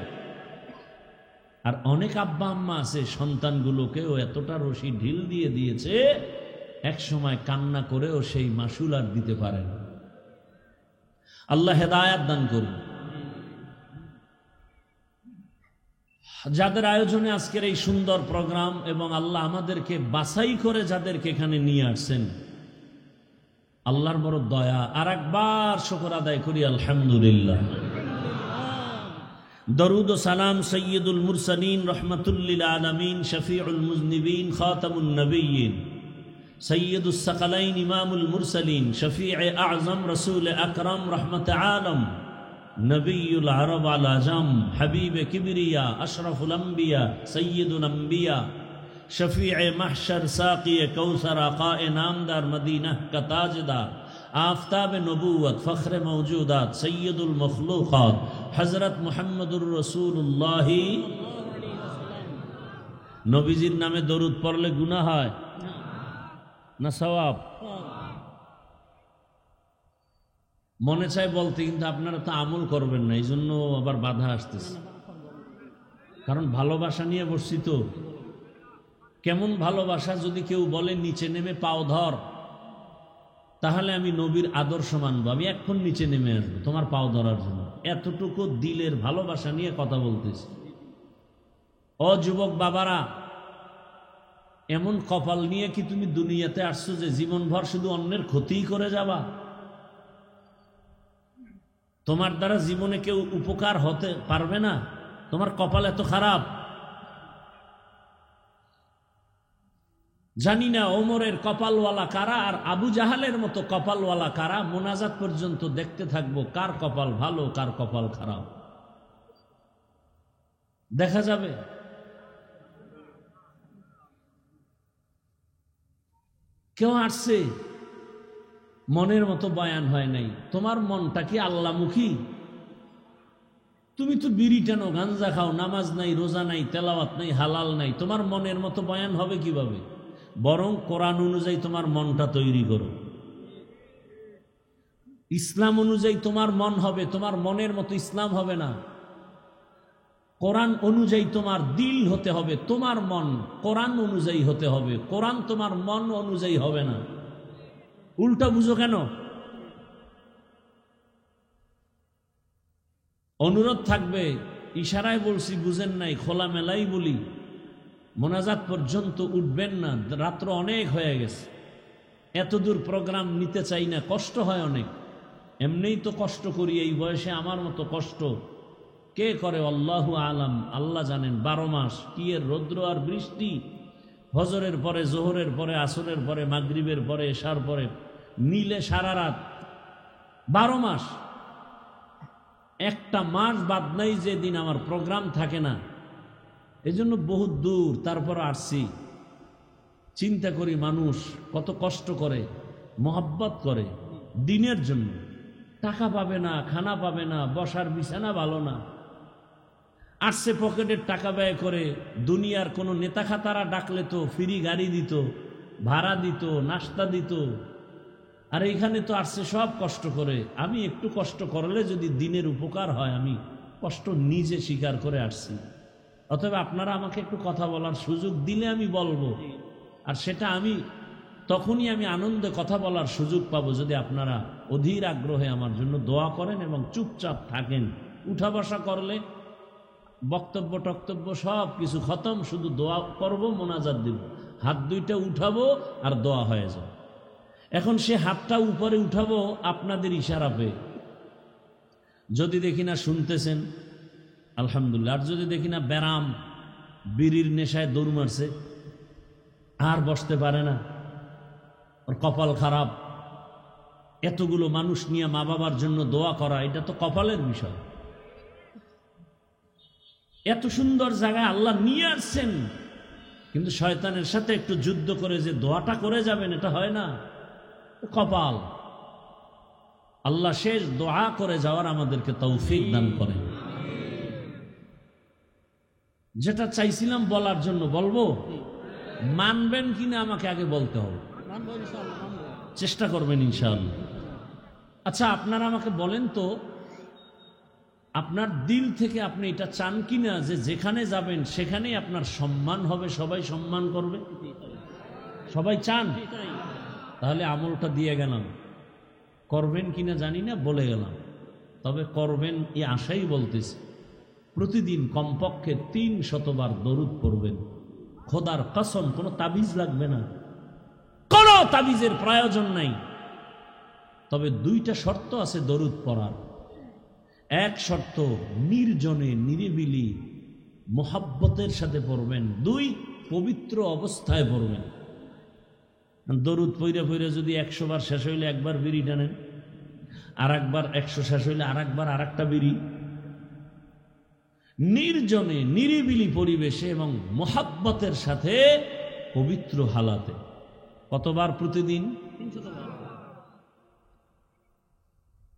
আর অনেক আব্বা আম্মা আছে সন্তানগুলোকেও এতটা রশি ঢিল দিয়ে দিয়েছে, এক সময় কান্না করেও সেই মাসুল আর দিতে পারে না। আল্লাহ হেদায়াত দান করুন। যাদের আয়োজনে আজকের এই সুন্দর প্রোগ্রাম, এবং আল্লাহ আমাদেরকে বাছাই করে যাদেরকে এখানে নিয়ে আসছেন, আল্লাহর বড় দয়া। আর একবার শুকর আদায় করি আলহামদুলিল্লাহ। দরুদ ও সালাম সৈয়দুল মুরসালিন রহমাতুল্লিল আলামিন শফিউল মুজনিবিন খাতামুন নবিয়্যিন সৈয়দুস সাকালাইন ইমামুল মুরসালিন শফিউ আযম রাসূল আকরাম রহমত আলম নবিয়ুল আরব আল আজম, হাবিবে কিবরিয়া, আশরাফুল আম্বিয়া, সৈয়দুল আম্বিয়া, শফিয়ে মাহশর, সাকিয়ে কৌসর, আকায়ে নামদার, মদীনাহ কা তাজদার, আফতাবে নবুয়ত, ফখরে মওজুদাত, সৈয়দুল মখলুকাত, হযরত মুহাম্মদুর রাসূলুল্লাহ। নবীজির নামে দরুদ পড়লে গুনাহ হয় না সওয়াব? মনে চায় বলতে, কিন্তু আপনারা তো আমল করবেন না, এই জন্য আবার বাধা আসতেছে। কারণ ভালোবাসা নিয়ে বসছি তো। কেমন ভালোবাসা? যদি কেউ বলে নিচে নেমে পাও ধর, তাহলে আমি নবীর আদর্শ মানব, আমি এখন নিচে নেমে আসবো তোমার পাও ধরার জন্য। এতটুকু দিলের ভালোবাসা নিয়ে কথা বলতেছি। ও যুবক বাবারা, এমন কপাল নিয়ে কি তুমি দুনিয়াতে আসছো যে জীবনভর শুধু অন্যের ক্ষতিই করে যাবা? তোমার দ্বারা জীবনে কেউ উপকার হতে পারবে না? তোমার কপাল এত খারাপ? জানি না ওমরের কপালওয়ালা কারা আর আবু জাহালের মতো কপালওয়ালা কারা। মোনাজাত পর্যন্ত দেখতে থাকবো কার কপাল ভালো কার কপাল খারাপ, দেখা যাবে। কেউ আসছে, মনের মতো বয়ান হয় নাই। তোমার মনটা কি আল্লাহমুখী? তুমি তো বিড়ি টানো, গাঞ্জা খাও, নামাজ নাই, রোজা নাই, তেলাওয়াত নাই, হালাল নাই, তোমার মনের মতো বয়ান হবে কিভাবে? বরং কোরআন অনুযায়ী তোমার মনটা তৈরি করো। ইসলাম অনুযায়ী তোমার মন হবে, তোমার মনের মতো ইসলাম হবে না। কোরআন অনুযায়ী তোমার দিল হতে হবে, তোমার মন কোরআন অনুযায়ী হতে হবে। কোরআন তোমার মন অনুযায়ী হবে না। উল্টা বুঝো কেন? অনুরোধ থাকবে, ইশারায় বলছি বুঝেন নাই, খোলা মেলাই বলি, মোনাজাত পর্যন্ত উঠবেন না, রাত্র অনেক হয়ে গেছে। এত দূর প্রোগ্রাম নিতে চাই না, কষ্ট হয় অনেক। এমনিই তো কষ্ট করি, এই বয়সে আমার মতো কষ্ট কে করে? আল্লাহু আলাম, আল্লাহ জানেন। 12 মাস কি এর রৌদ্র আর বৃষ্টি, ফজরের পরে, জোহরের পরে, আসরের পরে, মাগরিবের পরে, এশার পরে, নীলে সারা রাত, 12 মাস। একটা মাস বাদ নাই যেদিন আমার প্রোগ্রাম থাকে না। এজন্য বহুত দূর, তারপর আসছি। চিন্তা করি মানুষ কত কষ্ট করে, মোহাব্বত করে দিনের জন্য। টাকা পাবে না, খানা পাবে না, বসার বিছানা ভালো না, আসছে পকেটের টাকা ব্যয় করে। দুনিয়ার কোনো নেতা খাতারা ডাকলে তো ফ্রি গাড়ি দিত, ভাড়া দিত, নাস্তা দিত। আর এইখানে তো আসছে সব কষ্ট করে। আমি একটু কষ্ট করলে যদি দিনের উপকার হয়, আমি কষ্ট নিজে স্বীকার করে আসছি। অতএব আপনারা আমাকে একটু কথা বলার সুযোগ দিলে আমি বলবো। আর সেটা আমি তখনই আমি আনন্দে কথা বলার সুযোগ পাবো যদি আপনারা অধীর আগ্রহে আমার জন্য দোয়া করেন এবং চুপচাপ থাকেন। উঠা বসা করলে বক্তব্য টক্তব্য সব কিছু খতম, শুধু দোয়া করব, মোনাজাত দিব, হাত দুইটা উঠাবো আর দোয়া হয়ে যাবে। এখন সে হাতটা উপরে উঠাবো আপনাদের ইশারা পেয়ে। যদি দেখি না শুনতেছেন আলহামদুলিল্লাহ, আর যদি দেখি না ব্যারাম, বিড়ির নেশায় দৌড় মারছে, আর বসতে পারে না, ওর কপাল খারাপ, এতগুলো মানুষ নিয়ে মা বাবার জন্য দোয়া করা, এটা তো কপালের বিষয়। এত সুন্দর জায়গায় আল্লাহ নিয়ে আসছেন, কিন্তু শয়তানের সাথে একটু যুদ্ধ করে যে দোয়াটা করে যাবেন, এটা হয় না। কপাল। আল্লাহ শেষ দোয়া করে যাওয়ার আমাদেরকে তৌফিক দান করেন। যেটা চাইছিলাম বলার জন্য বলবো, মানবেন কিনা আমাকে আগে বলতে হবে, চেষ্টা করবেন ইনশাআল্লাহ। আচ্ছা, আপনারা আমাকে বলেন তো, আপনার দিল থেকে আপনি এটা চান কিনা যে যেখানে যাবেন সেখানেই আপনার সম্মান হবে, সবাই সম্মান করবে? সবাই চান? তাহলে আমলটা দিয়ে গেলাম, করবেন কিনা জানি না, বলে গেলাম। তবে করবেন এই আশাই বলতেছি। প্রতিদিন কমপক্ষে 300 বার দরুদ পড়বেন। খোদার কসম, কোনো তাবিজ লাগবে না, কোনো তাবিজের প্রয়োজন নাই। তবে 2টা শর্ত আছে দরুদ পড়ার। এক শর্ত, নির্জনে নিরিবিলি মোহাব্বতের সাথে পড়বেন। 2, পবিত্র অবস্থায় পড়বেন। দরুদ পইরা পইরা যদি 100 বার শেষ হইলে একবার বিড়ি টানেন, আর একবার 100 শেষ হইলে আর একবার আর একটা বিড়ি, নির্জনে নিরিবিলি পরিবেশে এবং মোহাব্বতের সাথে পবিত্র হালাতে। কতবার প্রতিদিন?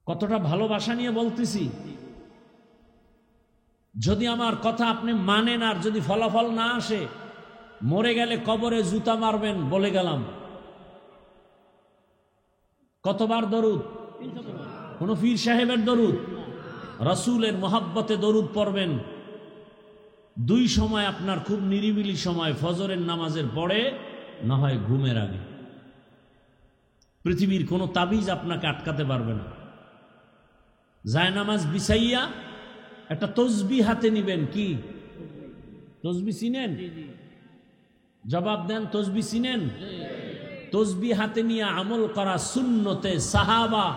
কতটা ভালোবাসা নিয়ে বলতেছি। যদি আমার কথা আপনি মানেন আর যদি ফলাফল না আসে, মরে গেলে কবরে জুতা মারবেন, বলে গেলাম। কতবার দরুদ? কোন পীর সাহেবের দরুদ? রাসূলের মোহাব্বতে দরুদ পড়বেন। 2 সময় আপনার খুব নিরিবিলি সময়, ফজরের নামাজের পরে, না হয় ঘুমের আগে। পৃথিবীর কোনো তাবিজ আপনাকে আটকাতে পারবে না। জায়নামাজ বিছাইয়া একটা তসবিহ হাতে নিবেন। কি তসবিহ চিনেন? জবাব দেন, তসবিহ চিনেন? তসবিহ হাতে নিয়ে আমল করা সুন্নতে সাহাবা।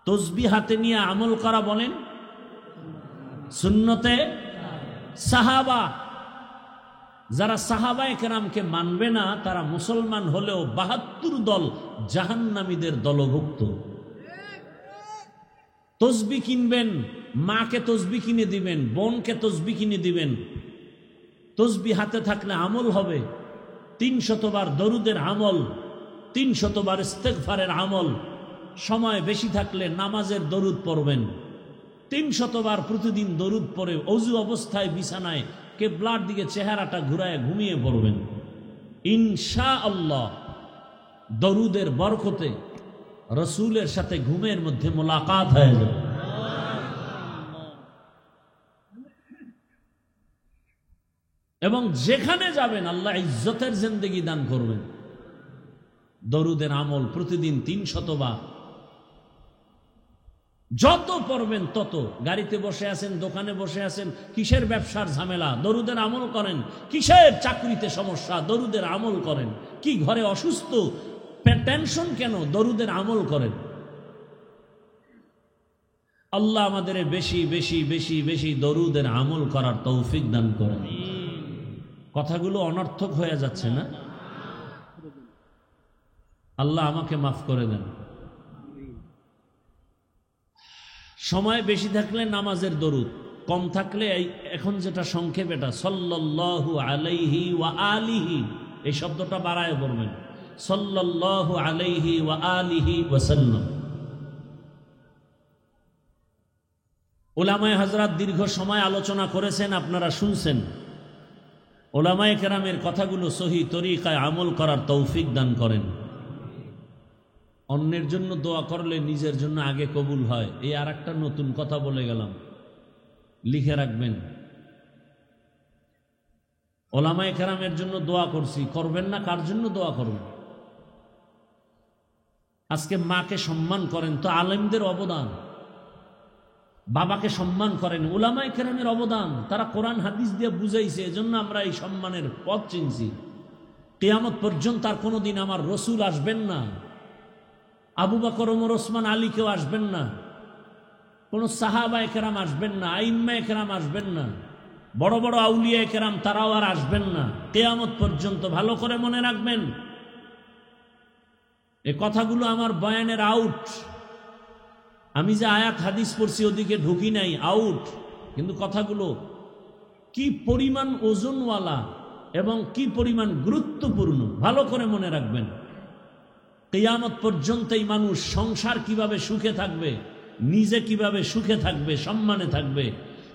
তসবিহ হাতে নিয়ে আমল করা বলেন সুন্নতে সাহাবা। যারা সাহাবায়ে কেরামকে মানবে না তারা মুসলমান হলেও 72 দল জাহান্নামীদের দলভুক্ত। তসবিহ কিনবেন, মাকে তসবিহ কিনে দিবেন, বোনকে তসবিহ কিনে দিবেন। তসবিহ হাতে থাকলে আমল হবে। 300 বার দরুদের আমল, 300 বার ইস্তেগফারের আমল। সময় বেশি থাকলে নামাজের দরুদ পড়বেন। 300 বার প্রতিদিন দরুদ পড়ে অজু অবস্থায় বিছানায় কিবলার দিকে চেহারাটা ঘুরায় ঘুমিয়ে পড়বেন। ইনশাআল্লাহ দরুদের বরকতে রাসূলের সাথে ঘুমের মধ্যে মোলাকাত হয়ে যাবে। এবং যেখানে যাবেন আল্লাহ ইজ্জতের জিন্দেগি দান করবেন। দরুদের আমল প্রতিদিন 300 বার। যত পড়বেন তত। গাড়িতে বসে আছেন, দোকানে বসে আছেন, কিসের ব্যবসার ঝামেলা, দরুদের আমল করেন। কিসের চাকরিতে সমস্যা, দরুদের আমল করেন। কি ঘরে অসুস্থ, টেনশন কেন, দরুদের আমল করেন। আল্লাহ আমাদের বেশি বেশি বেশি বেশি দরুদের আমল করার তৌফিক দান করেন। কথাগুলো অনর্থক হয়ে যাচ্ছে না? আল্লাহ আমাকে মাফ করে দেন। সময় বেশি থাকলে নামাজের দরুদ, কম থাকলে এখন যেটা সংক্ষেপ, এটা সাল্লাল্লাহু আলাইহি ওয়া আলিহি, এই শব্দটা বাড়ায় বলবেন। সাল্লাল্লাহু আলাইহি ওয়া আলিহি ওয়াসাল্লাম। উলামায়ে হযরত দীর্ঘ সময় আলোচনা করেছেন, আপনারা শুনছেন। উলামায়ে কেরামের কথাগুলো সহি তরিকায় আমল করার তৌফিক দান করেন। অন্যের জন্য দোয়া করলে নিজের জন্য আগে কবুল হয়। এই আর একটা নতুন কথা বলে গেলাম, লিখে রাখবেন। উলামায়ে কেরামের জন্য দোয়া করছি, করবেন না? কার জন্য দোয়া করবেন? আজকে মাকে সম্মান করেন তো আলেমদের অবদান। বাবাকে সম্মান করেন, উলামায়ে কেরামের অবদান। তারা কোরআন হাদিস দিয়ে বুঝাইছে, এজন্য আমরা এই সম্মানের পথ চিনছি। কিয়ামত পর্যন্ত আর কোনোদিন আমার রসুল আসবেন না, আবু বকর, ওমর, ওসমান, আলী কেউ আসবেন না, কোন সাহাবায়ে কেরাম আসবেন না, আইম্মায়ে কেরাম আসবেন না, বড় বড় আউলিয়ায়ে কেরাম তারাও আর আসবেন না কিয়ামত পর্যন্ত। ভালো করে মনে রাখবেন। এই কথাগুলো আমার বয়ানের আউট। আমি যে আয়াত হাদিস পড়ছি ওদিকে ঢুকি নাই, আউট। কিন্তু কথাগুলো কি পরিমাণ ওজনওয়ালা এবং কি পরিমাণ গুরুত্বপূর্ণ ভালো করে মনে রাখবেন। কিয়ামত পর্যন্ত এই মানুষ সংসার কিভাবে সুখে থাকবে, নিজে কিভাবে সুখে থাকবে, সম্মানে থাকবে,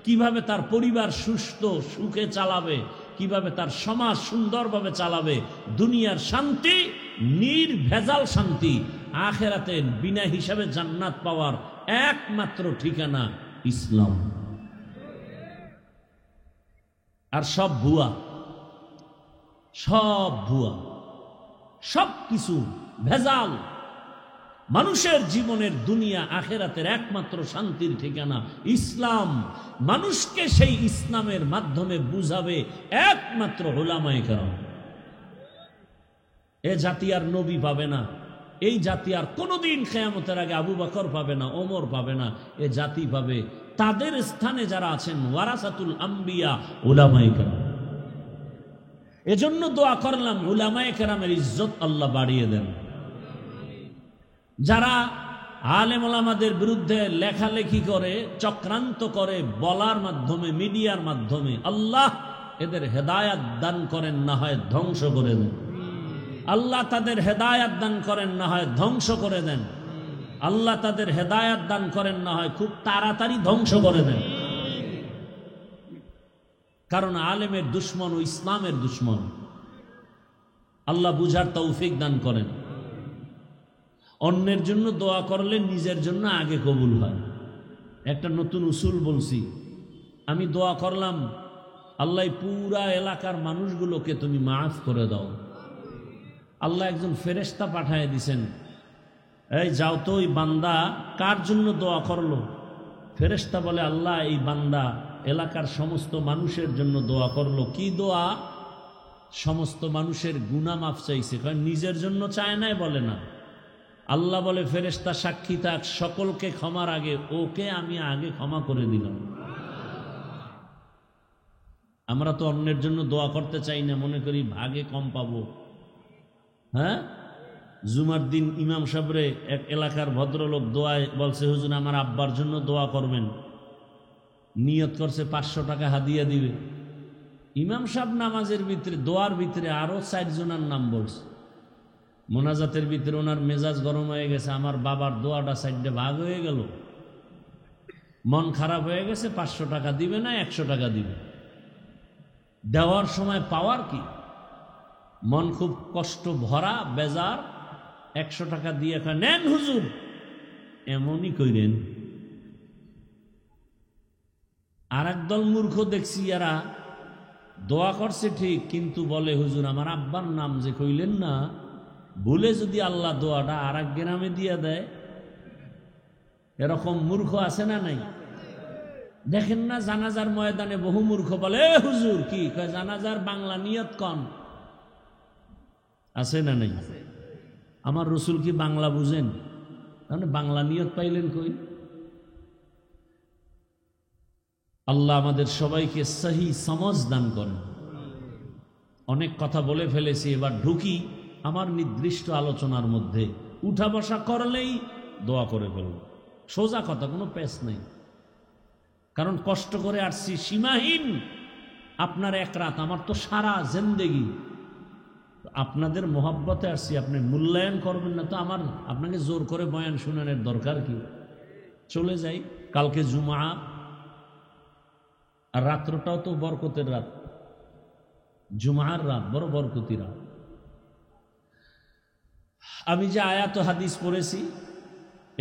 কিভাবে তার পরিবার সুস্থ সুখে চালাবে, কিভাবে তার সমাজ সুন্দরভাবে চালাবে, দুনিয়ার শান্তি, নির্ভেজাল শান্তি, আখেরাতে বিনা হিসাবে জান্নাত পাওয়ার একমাত্র ঠিকানা ইসলাম। আর সব ভুয়া, সব ভুয়া, সব কিছু ভেজাল। মানুষের জীবনের দুনিয়া আখেরাতের একমাত্র শান্তির ঠিকানা ইসলাম। মানুষকে সেই ইসলামের মাধ্যমে বুঝাবে একমাত্র উলামায়ে কেরাম। এ জাতি আর নবী পাবে না, এই জাতি আর কোনোদিন কিয়ামতের আগে আবু বকর পাবে না, ওমর পাবে না। এ জাতি পাবে তাদের স্থানে যারা আছেন ওয়ারাসাতুল আম্বিয়া, উলামায়ে কেরাম। এজন্য দোয়া করলাম উলামায়ে কেরামের ইজ্জত আল্লাহ বাড়িয়ে দেন। যারা আলেম ওলামাদের বিরুদ্ধে লেখালেখি করে, চক্রান্ত করে, বলার মাধ্যমে, মিডিয়ার মাধ্যমে। আল্লাহ এদের হেদায়াত দান করেন, না হয় ধ্বংস করে দেন। আল্লাহ তাদের হেদায়াত দান করেন, না হয় ধ্বংস করে দেন। আল্লাহ তাদের হেদায়াত দান করেন, না হয় খুব তাড়াতাড়ি ধ্বংস করে দেন। কারণ আলেমের দুশ্মন ও ইসলামের দুশ্মন। আল্লাহ বুঝার তৌফিক দান করেন। অন্যের জন্য দোয়া করলে নিজের জন্য আগে কবুল হয়। একটা নতুন উসুল বলছি, আমি দোয়া করলাম, আল্লাহ পুরা এলাকার মানুষগুলোকে তুমি মাফ করে দাও। আল্লাহ একজন ফেরেশতা পাঠিয়ে দিছেন, এই যাও তো ওই বান্দা কার জন্য দোয়া করলো। ফেরেশতা বলে, আল্লাহ এই বান্দা এলাকার সমস্ত মানুষের জন্য দোয়া করলো। কি দোয়া? সমস্ত মানুষের গুনাহ মাফ চাইছে, কারণ নিজের জন্য চায় নাই বলে না। আল্লাহ বলে, ফেরেশতা সাক্ষী থাক, সকলকে ক্ষমার আগে ওকে আমি আগে ক্ষমা করে দিলাম। আমরা তো অন্যের জন্য দোয়া করতে চাই না, মনে করি ভাগে কম পাবো। হ্যাঁ, জুমার দিন ইমাম সাহেবরে এক এলাকার ভদ্রলোক দোয়ায় বলছে, হুজুর আমার আব্বার জন্য দোয়া করবেন। নিয়ত করছে 500 টাকা হাদিয়া দিবে। ইমাম সাহেব নামাজের ভিতরে, দোয়ার ভিতরে আরো 4 জনের নাম বলছে। মোনাজাতের ভিতরে ওনার মেজাজ গরম হয়ে গেছে, আমার বাবার দোয়াটা সাইডে ভাগ হয়ে গেল, মন খারাপ হয়ে গেছে। 500 টাকা দিবে না 100 টাকা দিবে। দেওয়ার সময় পাওয়ার কি, মন খুব কষ্ট ভরা, বেজার। 100 টাকা দিয়ে নেন হুজুর, এমনই কইরেন। আর একদল মূর্খ দেখছি, এরা দোয়া করছে ঠিক, কিন্তু বলে হুজুর আমার আব্বার নাম যে কইলেন না, ভুলে যদি আল্লাহ দোয়াটা আর এক গ্রামে দিয়ে দেয়। এরকম মূর্খ আছে না নাই? দেখেন না জানাজার ময়দানে বহু মূর্খ বলে, এ হুজুর কি কয়, জানাজার বাংলা নিয়ত কন। আছে না নাই? আমার রসুল কি বাংলা বুঝেন? তাহলে বাংলা নিয়ত পাইলেন কই? আল্লাহ আমাদের সবাইকে সহি সমঝ দান করেন। অনেক কথা বলে ফেলেছি, এবার ঢুকি আমার নির্দিষ্ট আলোচনার মধ্যে। উঠা বসা করলেই দোয়া করে ফেলব, সোজা কথা, কোনো পেশ নেই। কারণ কষ্ট করে আসছি, সীমাহীন। আপনার এক রাত, আমার তো সারা জিন্দেগি। আপনাদের মোহাব্বতে আসছি, আপনি মূল্যায়ন করবেন না তো আমার আপনাকে জোর করে বয়ান শুনানোর দরকার কি? চলে যাই। কালকে জুমা, আর রাত্রটাও তো বরকতের রাত। জুমার রাত বড় বরকতি রাত। আমি যে আয়াত হাদিস পড়েছি,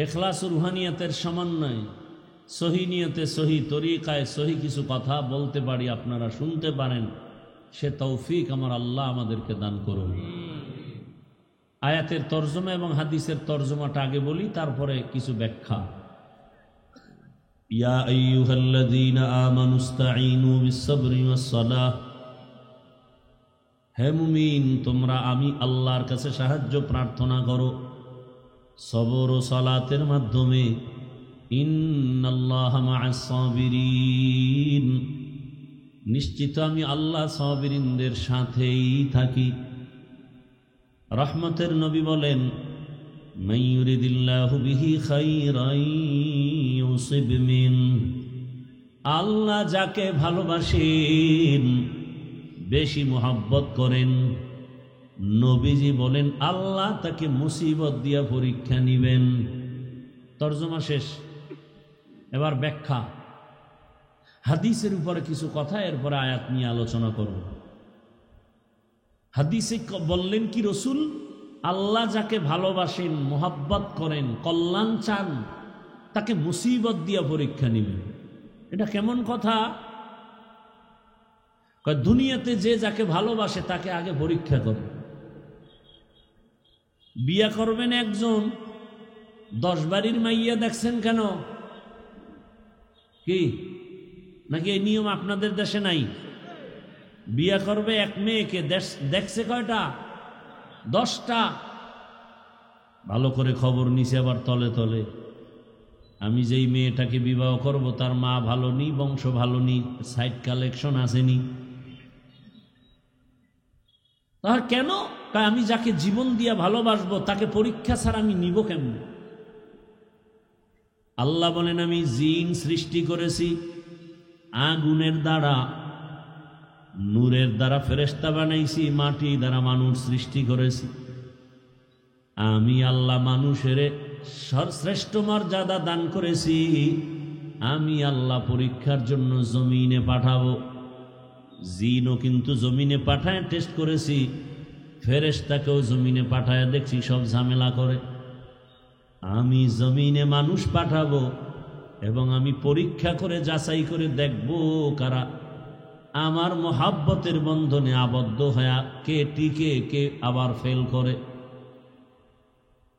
ইখলাস ও রুহানিয়াতের সমন্বয়ে সহি নিয়তে, সহি তরিকায়, সহি কিছু কথা বলতে পারি, আপনারা শুনতে পারেন, সে তৌফিক আমার আল্লাহ আমাদেরকে দান করুন। আয়াতের তর্জমা এবং হাদিসের তর্জমাটা আগে বলি, তারপরে কিছু ব্যাখ্যা। ইয়া আইয়ুহাল্লাযীনা আমানুস্তাঈনু বিস-সাবরি ওয়াস-সালাহ, হে মুমিন তোমরা আমি আল্লাহর কাছে সাহায্য প্রার্থনা করো সবর ও সালাতের মাধ্যমে। ইন্নাল্লাহা মা'আস-সাবিরিন, নিশ্চিত আমি আল্লাহ সাবিরিনদের সাথেই থাকি। রহমতের নবী বলেন, মান ইউরিদিল্লাহু বিহি খাইরান ইউসিব মিন, আল্লাহ যাকে ভালোবাসেন, বেশি মোহাব্বত করেন, নবীজি বলেন আল্লাহ তাকে মুসিবত দিয়া পরীক্ষা নিবেন। তর্জমা শেষ। এবার ব্যাখ্যা। হাদিসের উপরে কিছু কথা, এরপরে আয়াত নিয়ে আলোচনা করব। হাদিসে বললেন কি রসুল, আল্লাহ যাকে ভালোবাসেন, মোহাব্বত করেন, কল্যাণ চান, তাকে মুসিবত দিয়া পরীক্ষা নিবেন। এটা কেমন কথা? দুনিয়াতে যে যাকে ভালোবাসে তাকে আগে পরীক্ষা করে। বিয়া করবেন একজন, 10 বাড়ির মাইয়া দেখছেন কেন? কি নাকি এই নিয়ম আপনাদের দেশে নাই? বিয়া করবে এক মেয়েকে, দেখছে কয়টা? 10টা। ভালো করে খবর নিছে আবার তলে তলে। আমি যেই মেয়েটাকে বিবাহ করব তার মা ভালো নি, বংশ ভালো নি, সাইড কালেকশন আসেনি। তাহলে কেন? তাই আমি যাকে জীবন দিয়া ভালোবাসবো তাকে পরীক্ষা ছাড়া আমি নিব কেমন? আল্লাহ বলেন আমি জিন সৃষ্টি করেছি আগুনের দ্বারা, নূরের দ্বারা ফেরেশতা বানাইছি, মাটি দ্বারা মানুষ সৃষ্টি করেছি। আমি আল্লাহ মানুষের সর্বশ্রেষ্ঠ মর্যাদা দান করেছি। আমি আল্লাহ পরীক্ষার জন্য জমিনে পাঠাবো। জিনও কিন্তু জমিনে পাঠায় টেস্ট করেছি, ফেরেশতাকেও জমিনে পাঠায় দেখছি সব ঝামেলা করে। আমি জমিনে মানুষ পাঠাবো এবং আমি পরীক্ষা করে যাচাই করে দেখব কারা আমার মহাব্বতের বন্ধনে আবদ্ধ হয়ে কে টিকে, কে আবার ফেল করে।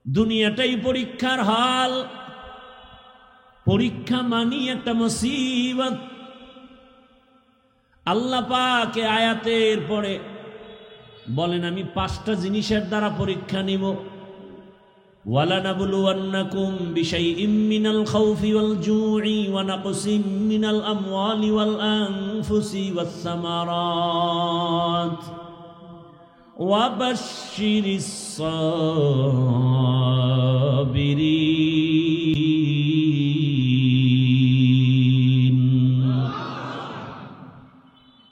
দুনিয়াটাই পরীক্ষার হাল। পরীক্ষা মানি একটা মুসিবত। আল্লাহ পাক আয়াতের পরে বলেন আমি 5টা জিনিসের দ্বারা পরীক্ষা নিব। ওয়ালানাবলুওয়ান্নাকুম বিশাইইম মিনাল খাউফি ওয়াল জুই ওয়া নাকসিম মিনাল আমওয়ালি ওয়াল আনফুসি ওয়াস সামারাত ওয়া বাশশিরিস সাবিরিন।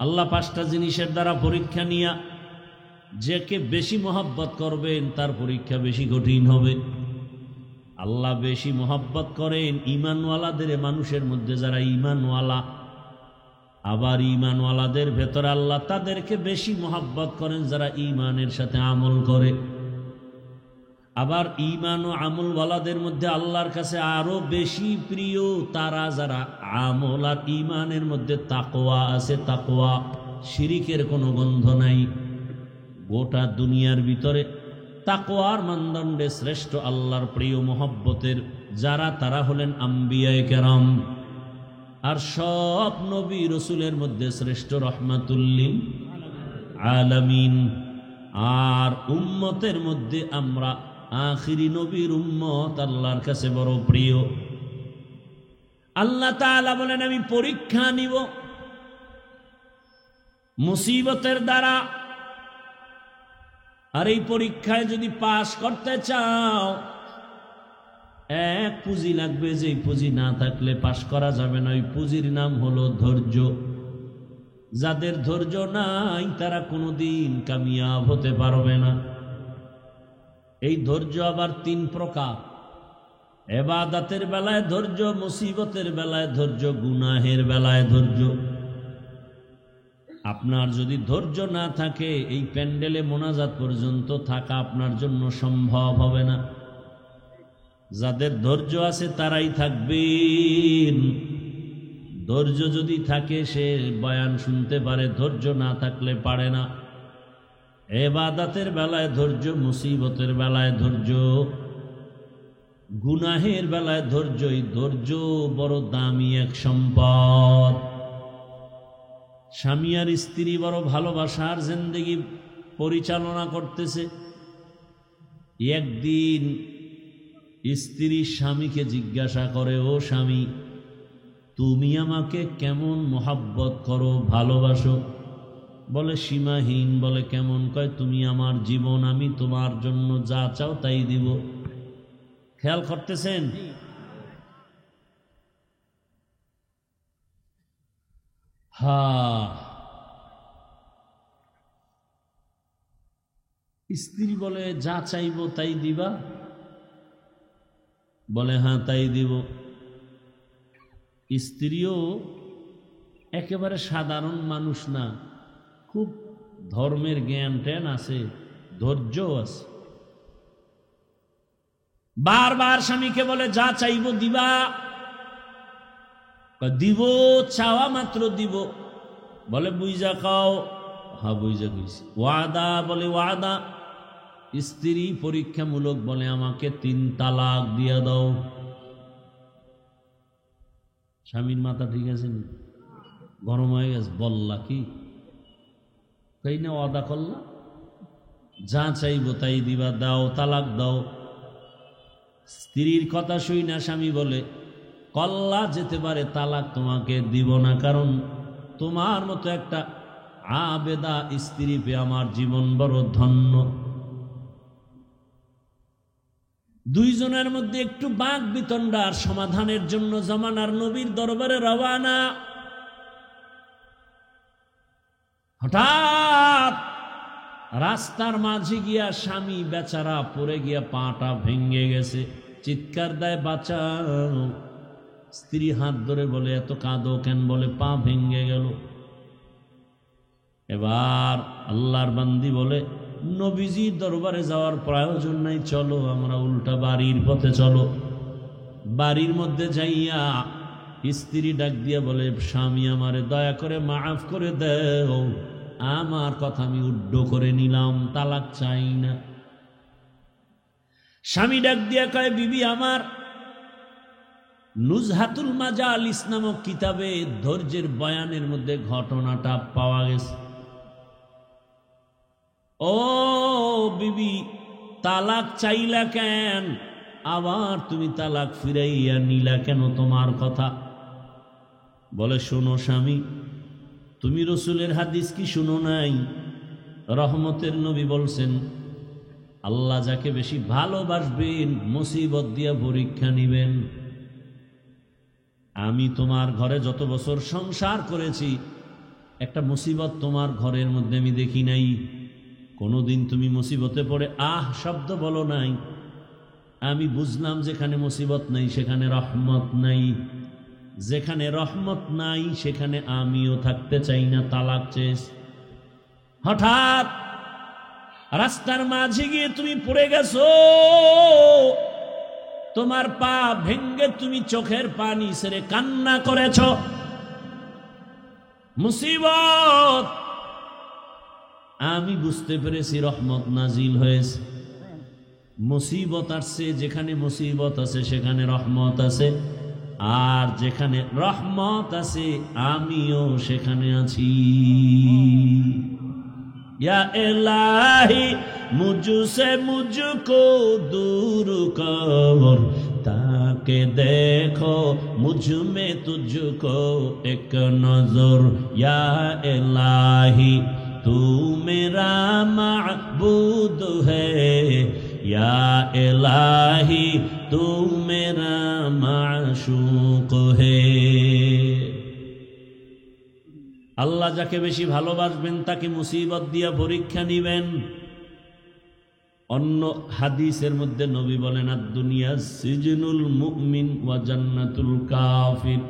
আল্লাহ 5টা জিনিসের দ্বারা পরীক্ষা নিয়া যাকে বেশি মহব্বত করবেন তার পরীক্ষা বেশি কঠিন হবে। আল্লাহ বেশি মহব্বত করেন ঈমানওয়ালাদের, মানুষের মধ্যে যারা ঈমানওয়ালা। আবার ঈমানওয়ালাদের ভেতরে আল্লাহ তাদেরকে বেশি মহব্বত করেন যারা ঈমানের সাথে আমল করে। আবার ঈমান ও আমলওয়ালাদের মধ্যে আল্লাহর কাছে আরো বেশি প্রিয় তারা যারা আমল আর ঈমানের মধ্যে তাকওয়া আছে। তাকওয়া, শিরিকের কোনো গন্ধ নাই। গোটা দুনিয়ার ভিতরে তাকওয়ার মানদণ্ডে শ্রেষ্ঠ আল্লাহর প্রিয় মহব্বতের যারা, তারা হলেন আম্বিয়ায়ে কেরাম। আর সব নবী রসুলের মধ্যে শ্রেষ্ঠ রহমাতুল্লিল আলামিন। আর উম্মতের মধ্যে আমরা আখিরি নবীর উম্মত আল্লাহর কাছে বড় প্রিয়। আল্লাহ তাআলা বলেন আমি পরীক্ষা নিব মুসিবতের দ্বারা। আর এই পরীক্ষায় যদি পাশ করতে চাও এক পুঁজি লাগবে, যে পুঁজি না থাকলে পাশ করা যাবে না। ওই পুঁজির নাম হলো ধৈর্য। যাদের ধৈর্য নাই তারা কোনোদিন কামিয়াব হতে পারবে না। এই ধৈর্য আবার 3 প্রকার। ইবাদতের বেলায় ধৈর্য, মুসিবতের বেলায় ধৈর্য, গুনাহের বেলায় ধৈর্য। আপনার যদি ধৈর্য না থাকে এই প্যান্ডেলে মোনাজাত পর্যন্ত থাকা আপনার জন্য সম্ভব হবে না। যাদের ধৈর্য আছে তারাই থাকবেন। ধৈর্য যদি থাকে সে বয়ান শুনতে পারে, ধৈর্য না থাকলে পারে না। ইবাদতের বেলায় ধৈর্য, মুসিবতের বেলায় ধৈর্য, গুনাহের বেলায় ধৈর্য। এই ধৈর্য বড় দামি এক সম্পদ। স্বামী আর স্ত্রী বড় ভালোবাসার জিন্দেগি পরিচালনা করতেছে। একদিন স্ত্রী স্বামীকে জিজ্ঞাসা করে, ও স্বামী তুমি আমাকে কেমন মহব্বত করো, ভালোবাসো? বলে সীমাহীন। বলে কেমন? কয় তুমি আমার জীবন, আমি তোমার জন্য যা চাও তাই দিব। খেয়াল করতেছেন? স্ত্রী বলে যা চাইব তাই দিবা? বলে হ্যাঁ তাই দিব। স্ত্রীও একেবারে সাধারণ মানুষ না, খুব ধর্মের জ্ঞান ট্যান আছে, ধৈর্য আছে। বারবার স্বামীকে বলে যা চাইব দিবা? দিব, চাওয়া মাত্র দিব। বলে বুঝা খাও? হ্যাঁ বুঝা কইছি। ওয়াদা? বলে ওয়াদা। স্ত্রী পরীক্ষামূলক বলে আমাকে 3 তালাক দিয়া দাও। স্বামীর মাথা ঠিক আছে, গরম হয়ে গেছে। বললা কি? তাই না, ওয়াদা করলা, যা চাইব তাই দিবা, দাও, তালাক দাও। স্ত্রীর কথা শুই না স্বামী বলে কল্লা যেতে পারে, তালাক তোমাকে দিব না, কারণ তোমার মতো একটা আবেদা স্ত্রী পেয়ে আমার জীবন বড় ধন্য। দুইজনের মধ্যে একটু বাক বিতণ্ডার সমাধানের জন্য জামানার নবীর দরবারে রওয়ানা। হঠাৎ রাস্তার মাঝে গিয়া স্বামী বেচারা পড়ে গিয়া পাটা ভেঙে গেছে, চিৎকার দেয় বাঁচাও। স্ত্রী হাত ধরে বলে এত কাঁদো কেন? বলে পা ভেঙে গেল। এবার আল্লাহর বান্দি বলে নবীজির দরবারে যাওয়ার প্রয়োজন নাই, চলো আমরা উল্টা বাড়ির পথে চলো। বাড়ির মধ্যে যাইয়া স্ত্রী ডাক দিয়া বলে স্বামী আমারে দয়া করে মাফ করে দেও, আমার কথা আমি উড্ড করে নিলাম, তালাক চাই না। স্বামী ডাক দিয়া কয় বিবি আমার, নুজহাতুল মাজালিস নামক কিতাবে ধৈর্যের বয়ানের মধ্যে ঘটনাটা পাওয়া গেছে। ও বিবি, তালাক চাইলা কেন? আবার তুমি তালাক ফিরাইয়া নিলা কেন? তোমার কথা। বলে শোনো স্বামী, তুমি রসুলের হাদিস কি শুনো নাই? রহমতের নবী বলছেন আল্লাহ যাকে বেশি ভালোবাসবেন মুসিবত দিয়া পরীক্ষা নিবেন। আমি তোমার ঘরে যত বছর সংসার করেছি একটা মুসিবত তোমার ঘরের মধ্যে আমি দেখি নাই। কোনোদিন তুমি মুসিবতে পড়ে আহ শব্দ বলো নাই। আমি বুঝলাম যেখানে মুসিবত নাই সেখানে রহমত নাই, যেখানে রহমত নাই সেখানে আমিও থাকতে চাই না, তালাক চেয়েছ। হঠাৎ রাস্তার মাঝে গিয়ে তুমি পড়ে গেছো, তোমার পা ভেঙ্গে তুমি চোখের পানি ছেড়ে কান্না করেছ। মুসিবত, আমি বুঝতে পেরেছি রহমত নাজিল হয়েছে। মুসিবত আসছে, যেখানে মুসিবত আছে সেখানে রহমত আছে, আর যেখানে রহমত আছে আমিও সেখানে আছি। या इलाही मुझसे मुझको दूर कर, ताके देखो मुझ में तुझको एक नजर। या इलाही तू मेरा माबूद है, या इलाही तू मेरा माशूक है। আল্লাহ যাকে বেশি ভালোবাসবেন তাকে মুসিবত দিয়া পরীক্ষা নিবেন। অন্য হাদিসের মধ্যে নবী বলেন আদ-দুনিয়া সিজনুল মুমিন ওয়া জান্নাতুল কাফির।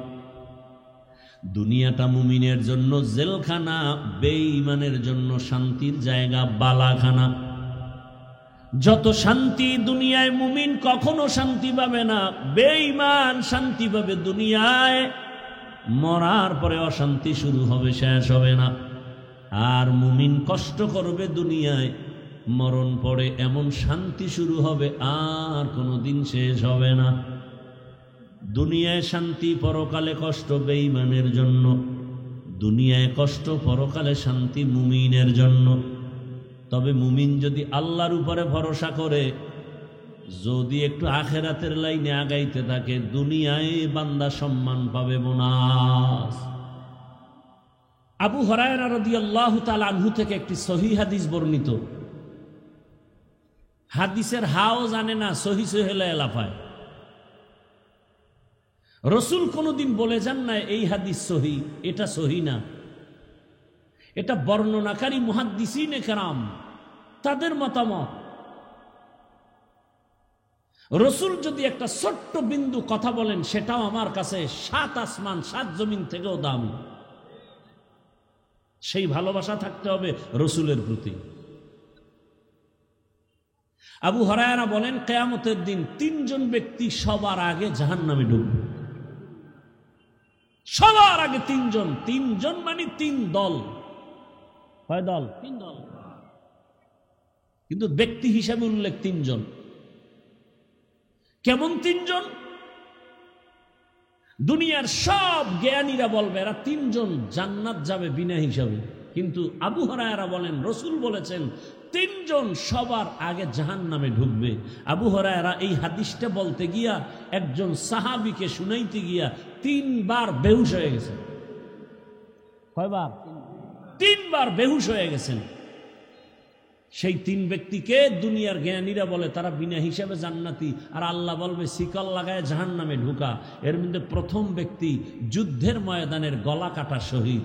দুনিয়াটা মুমিনের জন্য জেলখানা, বেঈমানের জন্য শান্তির জায়গা, বালাখানা। যত শান্তি দুনিয়ায় মুমিন কখনো শান্তি পাবে না, বেঈমান শান্তি পাবে দুনিয়ায়, মরার পরে অশান্তি শুরু হবে, শেষ হবে না। আর মুমিন কষ্ট করবে দুনিয়ায়, মরণ পরে এমন শান্তি শুরু হবে আর কোনোদিন শেষ হবে না। দুনিয়ায় শান্তি, পরকালে কষ্ট বেঈমানের জন্য। দুনিয়ায় কষ্ট, পরকালে শান্তি মুমিনের জন্য। তবে মুমিন যদি আল্লাহর উপরে ভরসা করে, যদি একটু আখেরাতের লাইনে আগাইতে থাকে, দুনিয়ায় বান্দা সম্মান পাবে, বোনাস। আবু হুরায়রা রাদিয়াল্লাহু তাআলা আনহু থেকে একটি সহিহ হাদিস বর্ণিত। হাদিসের হাও জানে না, সহি সহিলা এলাফায়। রসুল কোনদিন বলে যান না এই হাদিস সহি, এটা সহি না। এটা বর্ণনাকারী মুহাদ্দিসিনে কেরাম তাদের মতামত। রসুল যদি একটা ছোট্ট বিন্দু কথা বলেন, সেটাও আমার কাছে 7 আসমান 7 জমিন থেকেও দামি। সেই ভালোবাসা থাকতে হবে রসুলের প্রতি। আবু হুরায়রা বলেন কিয়ামতের দিন 3 জন ব্যক্তি সবার আগে জাহান্নামে ঢুকবে। সবার আগে 3 জন। 3 জন মানে 3 দল। কয় দল? 3 দল। কিন্তু ব্যক্তি হিসাবে উল্লেখ 3 জন। কেমন 3 জন? দুনিয়ার সব জ্ঞানীরা বলবে এরা 3 জন জান্নাত যাবে বিনা হিসাবে, কিন্তু আবু হুরায়রা বলেন রসুল বলেছেন 3 জন সবার আগে জাহান্নামে ঢুকবে। আবু হুরায়রা এই হাদিসটা বলতে গিয়া একজন সাহাবীকে শুনাইতে গিয়া 3 বার বেহুশ হয়ে গেছেন। কয়বার? 3 বার বেহুশ হয়ে গেছেন। সেই তিন ব্যক্তিকে দুনিয়ার জ্ঞানীরা বলে তারা বিনা হিসাবে জান্নাতি, আর আল্লাহ বলবে শিকল লাগায় জাহান্নামে ঢুকা। এর মধ্যে প্রথম ব্যক্তি যুদ্ধের ময়দানের গলা কাটা শহীদ,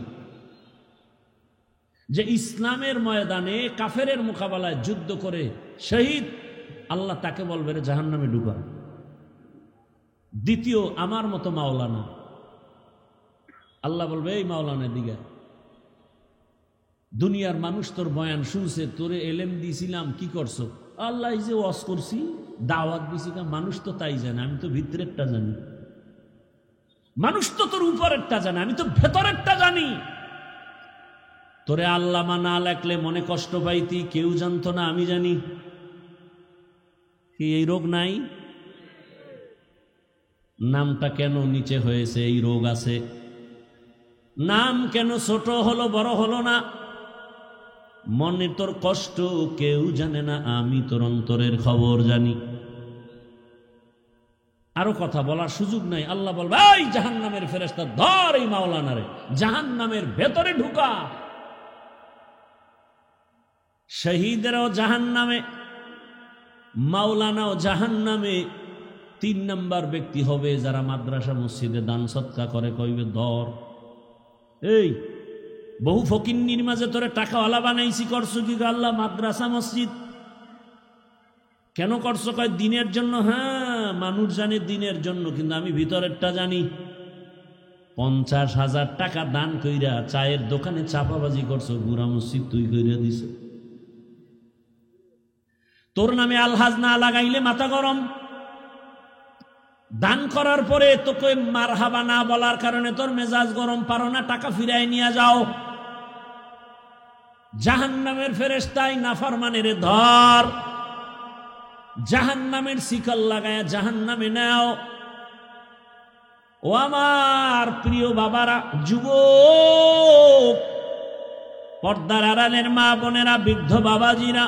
যে ইসলামের ময়দানে কাফেরের মোকাবেলায় যুদ্ধ করে শহীদ, আল্লাহ তাকে বলবে রে জাহান্নামে ঢুকা। দ্বিতীয় আমার মতো মাওলানা, আল্লাহ বলবে এই মাওলানা দিকে, দুনিয়ার মানুষ তোর বয়ান শুনছে, তোরে এলেম দিয়েছিলাম কি করছো? আল্লাহ এই যে ওয়াজ করছি, দাওয়াত দিছি, মানুষ তো তাই জানে, আমি তো ভিতরেরটা জানি। মানুষ তো তোর উপরেরটা জানে, আমি তো ভেতরেরটা জানি। তোরে আল্লামা না লেখলে মনে কষ্ট পাইতি, কেউ জানতো না, আমি জানি। কি এই রোগ নাই? নামটা কেন নিচে হয়েছে? এই রোগ আছে। নাম কেন ছোট হলো বড় হলো না? মনে তোর কষ্ট কেউ জানে না, আমি তোর অন্তরের খবর জানি। আরো কথা বলার সুযোগ নাই। আল্লাহ বলবে এই জাহান্নামের ফেরেশতা ধর এই মাওলানারে, জাহান্নামের ভেতরে ঢুকা। শহীদেরও জাহান্নামে, মাওলানাও জাহান্নামে। 3 নাম্বার ব্যক্তি হবে যারা মাদ্রাসা মসজিদে দান সদকা করে, কইবে ধর এই বহু ফকিন্নির মাঝে তোরে টাকাওয়ালা বানাইছি, করছো কি? আল্লাহ মাদ্রাসা মসজিদ কেন করছো? কয় দিনের জন্য। হ্যাঁ, মানুষ জানে দিনের জন্য, কিন্তু আমি ভিতরেরটা জানি। 50,000 টাকা দান কইরা চায়ের দোকানে চাপাবাজি করছো, গুড়া মসজিদ তুই কইরা দিছ। তোর নামে আলহাজ না লাগাইলে মাথা গরম। দান করার পরে তোকে মারহাবা না বলার কারণে তোর মেজাজ গরম, পারো না, টাকা ফিরাই নিয়ে যাও। জাহান্নামের ফেরেশতাই নাফরমানের ধর, জাহান্নামের শিকল লাগায়া জাহান্নামে নাও। ও আমার প্রিয় বাবারা, যুবক, পর্দার আড়ালের মা বোনেরা, বৃদ্ধ বাবাজিরা,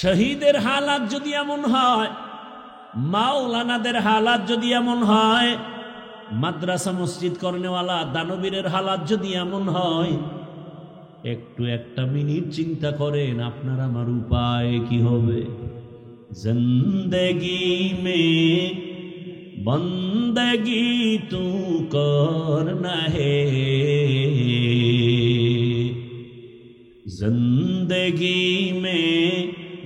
শহীদের হালাত যদি এমন হয়, মাওলানাদের হালাত যদি এমন হয়, মাদ্রাসা মসজিদ করনেওয়ালা দানবীরের হালাত যদি এমন হয়, একটু একটা মিনিট চিন্তা করেন আপনার আমার উপায় কি হবে। জিন্দেগি মে বন্দগি তু করনা হে, जिंदगी में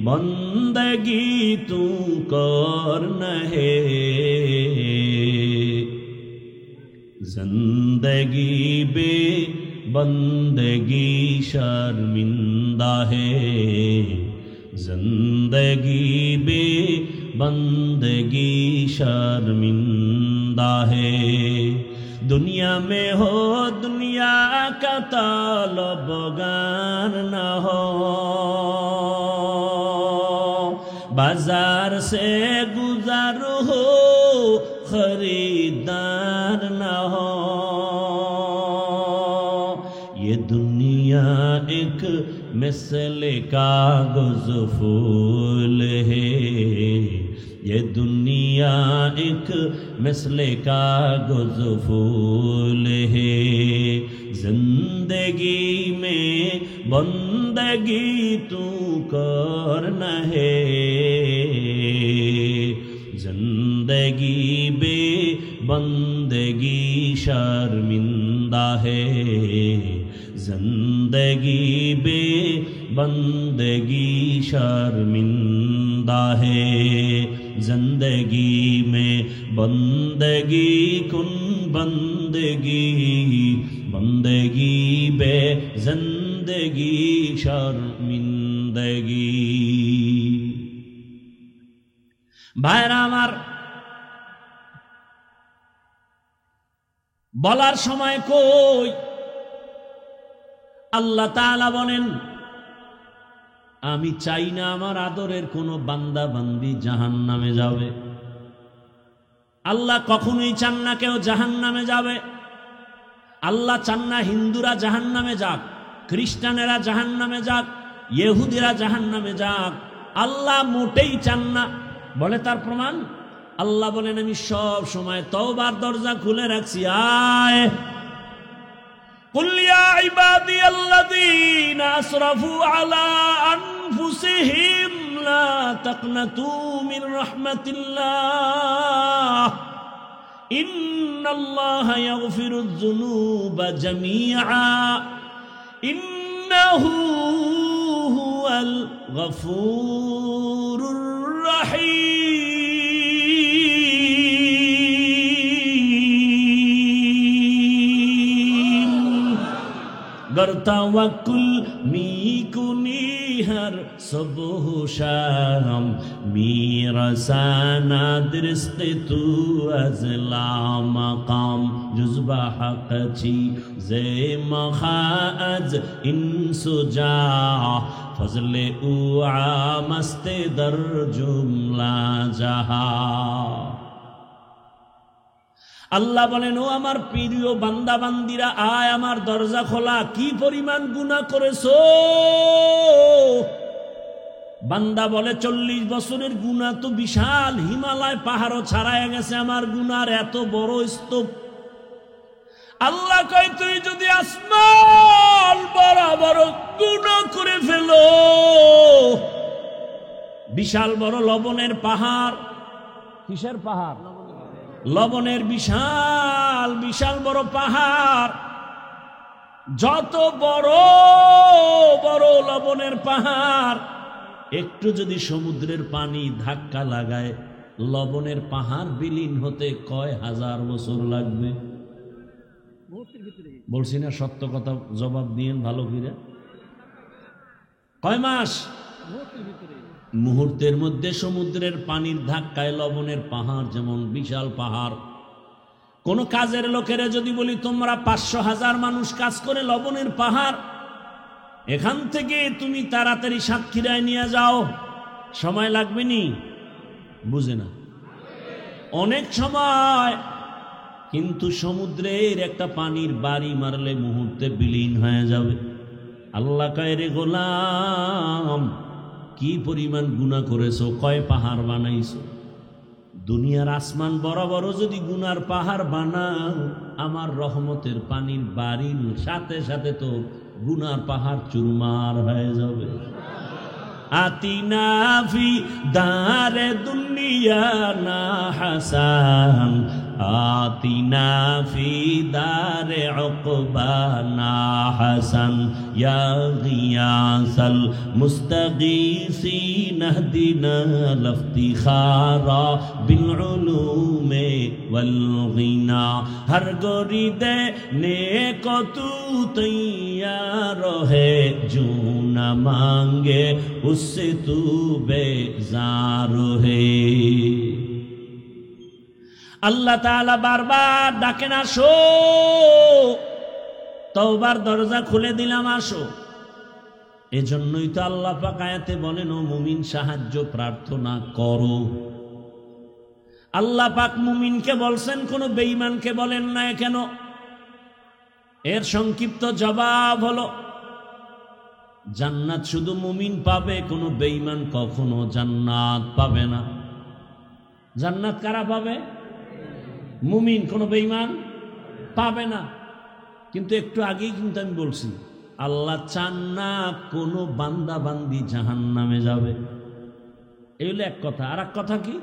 बंदगी तू करना है, जिंदगी बे बंदगी शर्मिंदा है, जिंदगी बे बंदगी शर्मिंदा है। दुनिया में हो दुनिया का तालबगार न हो, बाजार से गुजर हो खरीदार न हो। ये दुनिया एक मिसले कागज फूल है, ये दुनिया एक मिसले कागज फूल है, जिंदगी में बंदगी तू करना है, जिंदगी बे बंदगी शर्मिंदा है, जिंदगी बे बंदगी शर्मिंदा है। जिंदगी में बंदगी कुन बंदगी, बंदगी बे जिंदगी शर्मिंदगी। ভাইরা আমার, বলার সময় কই আল্লাহ তাআলা বলেন আমি চাই না আমার আদরের কোনো বান্দা বান্দি জাহান্নামে যাবে। আল্লাহ কখনোই চান না কেউ জাহান্নামে যাবে। আল্লাহ চান না হিন্দুরা জাহান্নামে যাক, খ্রিস্টানেরা জাহান্নামে যাক, ইহুদিরা জাহান্নামে যাক। আল্লাহ মোটেই চান না। বলে তার প্রমাণ, আল্লাহ বলেন আমি সব সময় তওবার দরজা খুলে রাখছি, আয় কুল ইয়া ইবাদিয়াল্লাযীনা আসরাফু আলা আনফুসিহিম লা তাকনাতু মির রাহমাতিল্লাহ ইন্নাল্লাহা ইয়াগফিরুয যুনুবা জামিআ ইন্নাহু হুয়াল গফুরুর রহিম। गर तवक्कुल मी कुनी हर सुबह शाम मेरा साना दरिस्त तू अज़ला मकाम जुज़बा हक़ची ज़े मखाअज इंसुजा फज़ले उआ मस्ते दर जुमला जहा। আল্লাহ বলেন, ও আমার প্রিয় বান্দা বান্দিরা, আয় আমার দরজা খোলা। কি পরিমাণ গুনাহ করেছো? বান্দা বলে 40 বছরের গুনাহ তো বিশাল, হিমালয় পাহাড়ও ছাড়ায় গেছে আমার গুনার এত বড় স্তূপ। আল্লাহ কয়, তুই যদি আসমান বরাবর গুনাহ করে ফেলো, বিশাল বড় লবণের পাহাড়। কিসের পাহাড়? লবণের বিশাল বিশাল বড় পাহাড়। যত বড় বড় লবণের পাহাড়, একটু যদি সমুদ্রের পানি ধাক্কা লাগায়, লবণের পাহাড় বিলীন হতে কয় হাজার বছর লাগবে? বলছি না সত্য কথা, জবাব দিয়েন ভালো করে। কয় মাস? মুহূর্তের মধ্যে সমুদ্রের পানির ধাক্কায় লবণের পাহাড় যেমন বিশাল পাহাড়। কোন কাজের লোকেরা যদি বলি, তোমরা 500,000 মানুষ কাজ করে লবণের পাহাড়, এখান থেকে তুমি তাড়াতাড়ি সাতক্ষীরায় নিয়ে যাও, সময় লাগবে নি? বুঝে না, অনেক সময়। কিন্তু সমুদ্রের একটা পানির বাড়ি মারলে মুহূর্তে বিলীন হয়ে যাবে। আল্লাহ কয়, রে গোলাম, কি পরিমাণ গুনাহ করেছো, কয় পাহাড় বানাইছো? দুনিয়ার আসমান বরাবর যদি গুনার পাহাড় বানাও, আমার রহমতের পানির বাড়ির সাথে সাথে তো গুনার পাহাড় চুরমার হয়ে যাবে। আতিনা ফি দারে দুনিয়া না হাসান, আতিনা ফি দারে উকবা না হাসান, ইয়া গিয়াসাল মুস্তাগীসিন ইহদিনা লিফতিখারা বিল উলুমে ওয়াল গিনা। হর গরিদে নেক তু তৈয়ার হে, জো না মাंगे उससे तू बेजार है। আল্লাহ তাআলা বারবার ডাকেন, আসো, তওবার দরজা খুলে দিলাম, আসো। এজন্যই তো আল্লাহ পাক আয়াতে বলেন, ও মুমিন সাহায্য প্রার্থনা করো। আল্লাহ পাক মুমিনকে বলছেন, কোন বেঈমানকে বলেন না কেন? এর সংক্ষিপ্ত জবাব হলো, জান্নাত শুধু মুমিন পাবে, কোনো বেঈমান কখনো জান্নাত পাবে না। জান্নাত কারা পাবে? মুমিন, কোনো বেঈমান পাবে না। কিন্তু একটু আগেই কিন্তু আমি বলছি, আল্লাহ চান না কোনো বান্দা বান্দি জাহান্নামে যাবে। এই হলো এক কথা। আর এক কথা কি,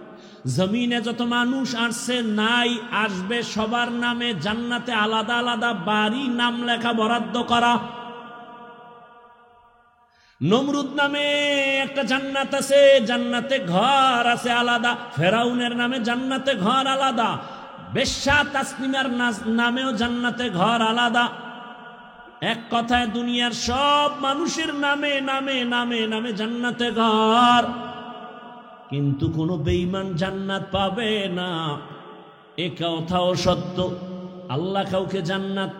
জমিনে যত মানুষ আসছে নাই আসবে, সবার নামে জান্নাতে আলাদা আলাদা বাড়ি নাম লেখা বরাদ্দ করা। নমরুদ নামে একটা জান্নাত আছে, জান্নাতে ঘর আছে আলাদা। ফেরাউনের নামে জান্নাতে ঘর আলাদা। বেশ্যা তাসনিমার নামেও জান্নাতে ঘর আলাদা। এক কথায় দুনিয়ার সব মানুষের নামে নামে নামে নামে জান্নাতে ঘর। কিন্তু কোনো বেঈমান জান্নাত পাবে না, এ কথাও সত্য। আল্লাহ কাউকে জান্নাত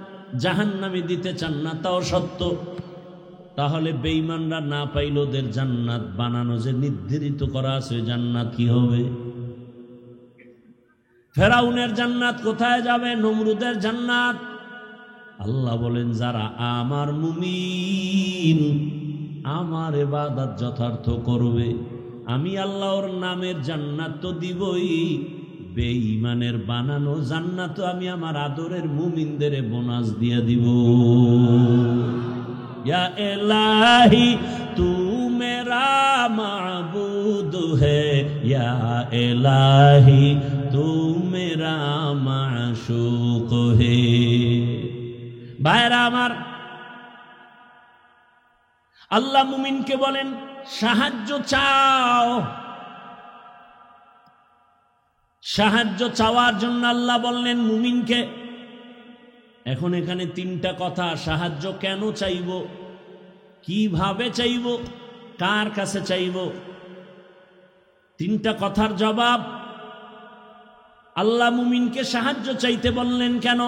জাহান্নামে দিতে চান না, তাও সত্য। তাহলে বেঈমানরা না পাইল, ওদের জান্নাত বানানো যে নির্ধারিত করা আছে, জান্নাত কি হবে? ফেরাউনের জান্নাত কোথায় যাবে? নমরুদের জান্নাত। আল্লাহ বলেন, যারা আমার মুমিন, আমার ইবাদত যথার্থ করবে, আমি আল্লাহর নামের জান্নাত তো দিবই, বেঈমানের বানানো জান্নাত আমি আমার আদরের মুমিনদের বোনাস দিয়ে দিব। ইয়া ইলাহি তু মেরা মাবুদ হে, ইয়া ইলাহি তু মেরা মাশুক হে। ভাইরা আমার, আল্লাহ মুমিনকে বলেন সাহায্য চাও। সাহায্য চাওয়ার জন্য আল্লাহ বললেন মুমিনকে। এখন এখানে তিনটা কথা, সাহায্য কেন চাইব, কিভাবে চাইব, কার কাছে চাইব, তিনটা কথার জবাব। আল্লাহ মুমিনকে সাহায্য চাইতে বললেন কেন?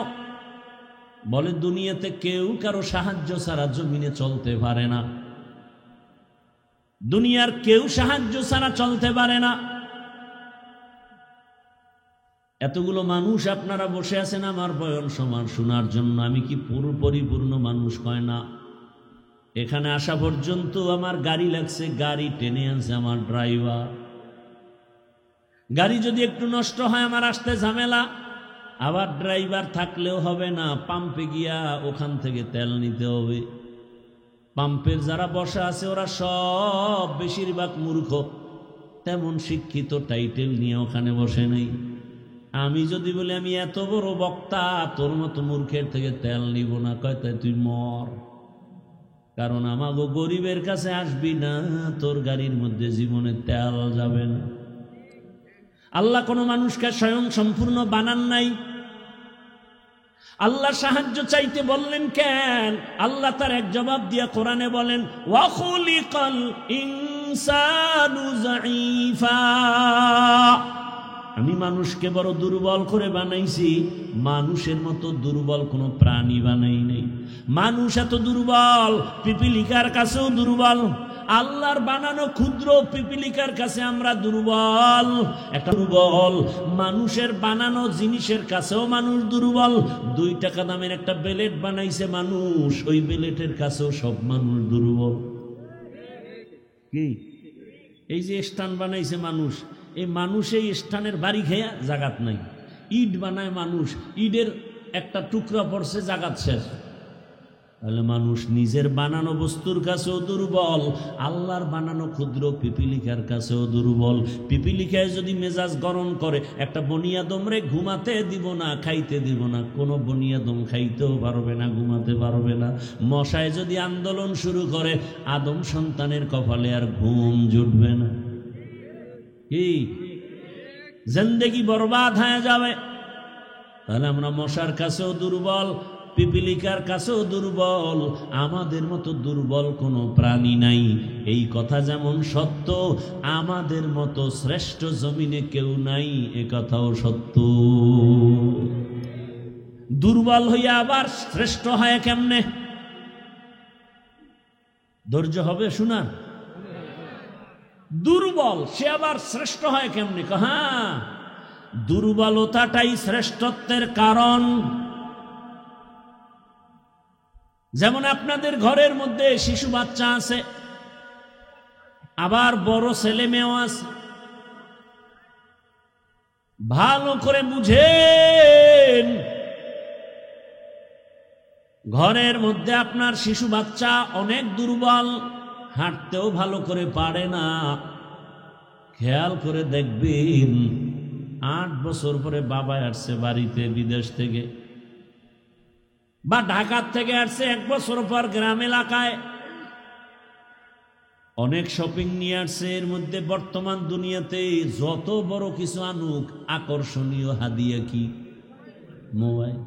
বলে দুনিয়াতে কেউ কারো সাহায্য ছাড়া জমিনে চলতে পারে না। দুনিয়ার কেউ সাহায্য ছাড়া চলতে পারে না। এতগুলো মানুষ আপনারা বসে আছেন আমার বয়ান শোনার জন্য। আমি কি পরিপূর্ণ মানুষ হয় না? এখানে আসা পর্যন্ত আমার গাড়ি লাগছে, গাড়ি টেনে আনছে আমার ড্রাইভার। গাড়ি যদি একটু নষ্ট হয় আমার আসতে ঝামেলা, আবার ড্রাইভার থাকলেও হবে না, পাম্পে গিয়া ওখান থেকে তেল নিতে হবে। পাম্পের যারা বসা আছে ওরা সব বেশিরভাগ মূর্খ, তেমন শিক্ষিত টাইটেল নিয়ে ওখানে বসে নেই। আমি যদি বলি আমি এত বড় বক্তা, তোর মতো মূর্খের থেকে তেল নিব না, কয় তাই তুই মর, কারণ আমাগো গরিবের কাছে আসবি না, তোর গাড়ির মধ্যে জীবনে তেল যাবে না। আল্লাহ কোনো মানুষকে স্বয়ং সম্পূর্ণ বানান নাই। আল্লাহ সাহায্য চাইতে বললেন কেন? আল্লাহ তার এক জবাব দিয়ে কোরআনে বলেন ওয়া খুলিকাল ইনসানু যায়ীফা। আমি মানুষকে বড় দুর্বল করে বানাইছি, মানুষের মতো দুর্বল কোনো প্রাণী বানাই নেই। মানুষ এত দুর্বল, পিপিলিকার কাছেও দুর্বল। আল্লাহর বানানো ক্ষুদ্র পিপিলিকার কাছে আমরা দুর্বল, একটা দুর্বল। মানুষের বানানো জিনিসের কাছেও মানুষ দুর্বল। 2 টাকা দামের একটা বেলেট বানাইছে মানুষ, ওই বেলেটের কাছেও সব মানুষ দুর্বল। কি এই যে স্থান বানাইছে মানুষ, এই মানুষ এই স্থানের বাড়ি খেয়া জাগাত নাই। ইট বানায় মানুষ, ইটের একটা টুকরা পড়ছে, জাগাত শেষ। তাহলে মানুষ নিজের বানানো বস্তুর কাছেও দুর্বল, আল্লাহর বানানো ক্ষুদ্র পিপিলিকার কাছেও দুর্বল। পিপিলিকায় যদি মেজাজ গরম করে, একটা বনিয়াদমরে ঘুমাতে দিব না, খাইতে দিব না। কোনো বনিয়াদম খাইতেও পারবে না, ঘুমাতে পারবে না। মশায় যদি আন্দোলন শুরু করে, আদম সন্তানের কপালে আর ঘুম জুটবে না। কি জিন্দেগি বরবাদ হয়ে যাবে। তাহলে আমরা মশার কাছেও দুর্বল, পিপিলিকার কাছেও দুর্বল। আমাদের মতো দুর্বল কোনো প্রাণী নাই। এই কথা যেমন সত্য, আমাদের মতো শ্রেষ্ঠ জমিনে কেউ নাই, এ কথাও সত্য। দুর্বল হইয়া আবার শ্রেষ্ঠ হয় কেমনে? ধৈর্য হবে শোনা। দুর্বল সে আবার শ্রেষ্ঠ হয় কেমনে? হ্যাঁ, দুর্বলতাটাই শ্রেষ্ঠত্বের কারণ। যেমন আপনাদের ঘরের মধ্যে শিশু বাচ্চা আছে, আবার বড় ছেলে মেয়েও আছে। ভালো করে বুঝেন, ঘরের মধ্যে আপনার শিশু বাচ্চা অনেক দুর্বল, হাঁটতেও ভালো করে পারে না। খেয়াল করে দেখবেন, 8 বছর পরে বাবা আসছে বাড়িতে বিদেশ থেকে, বা ঢাকার থেকে আসছে 1 বছর পর গ্রাম এলাকায়, অনেক শপিং নিয়ে আসছে। এর মধ্যে বর্তমান দুনিয়াতে যত বড় কিছু আনুক, আকর্ষণীয় হাদিয়া কি? মোবাইল।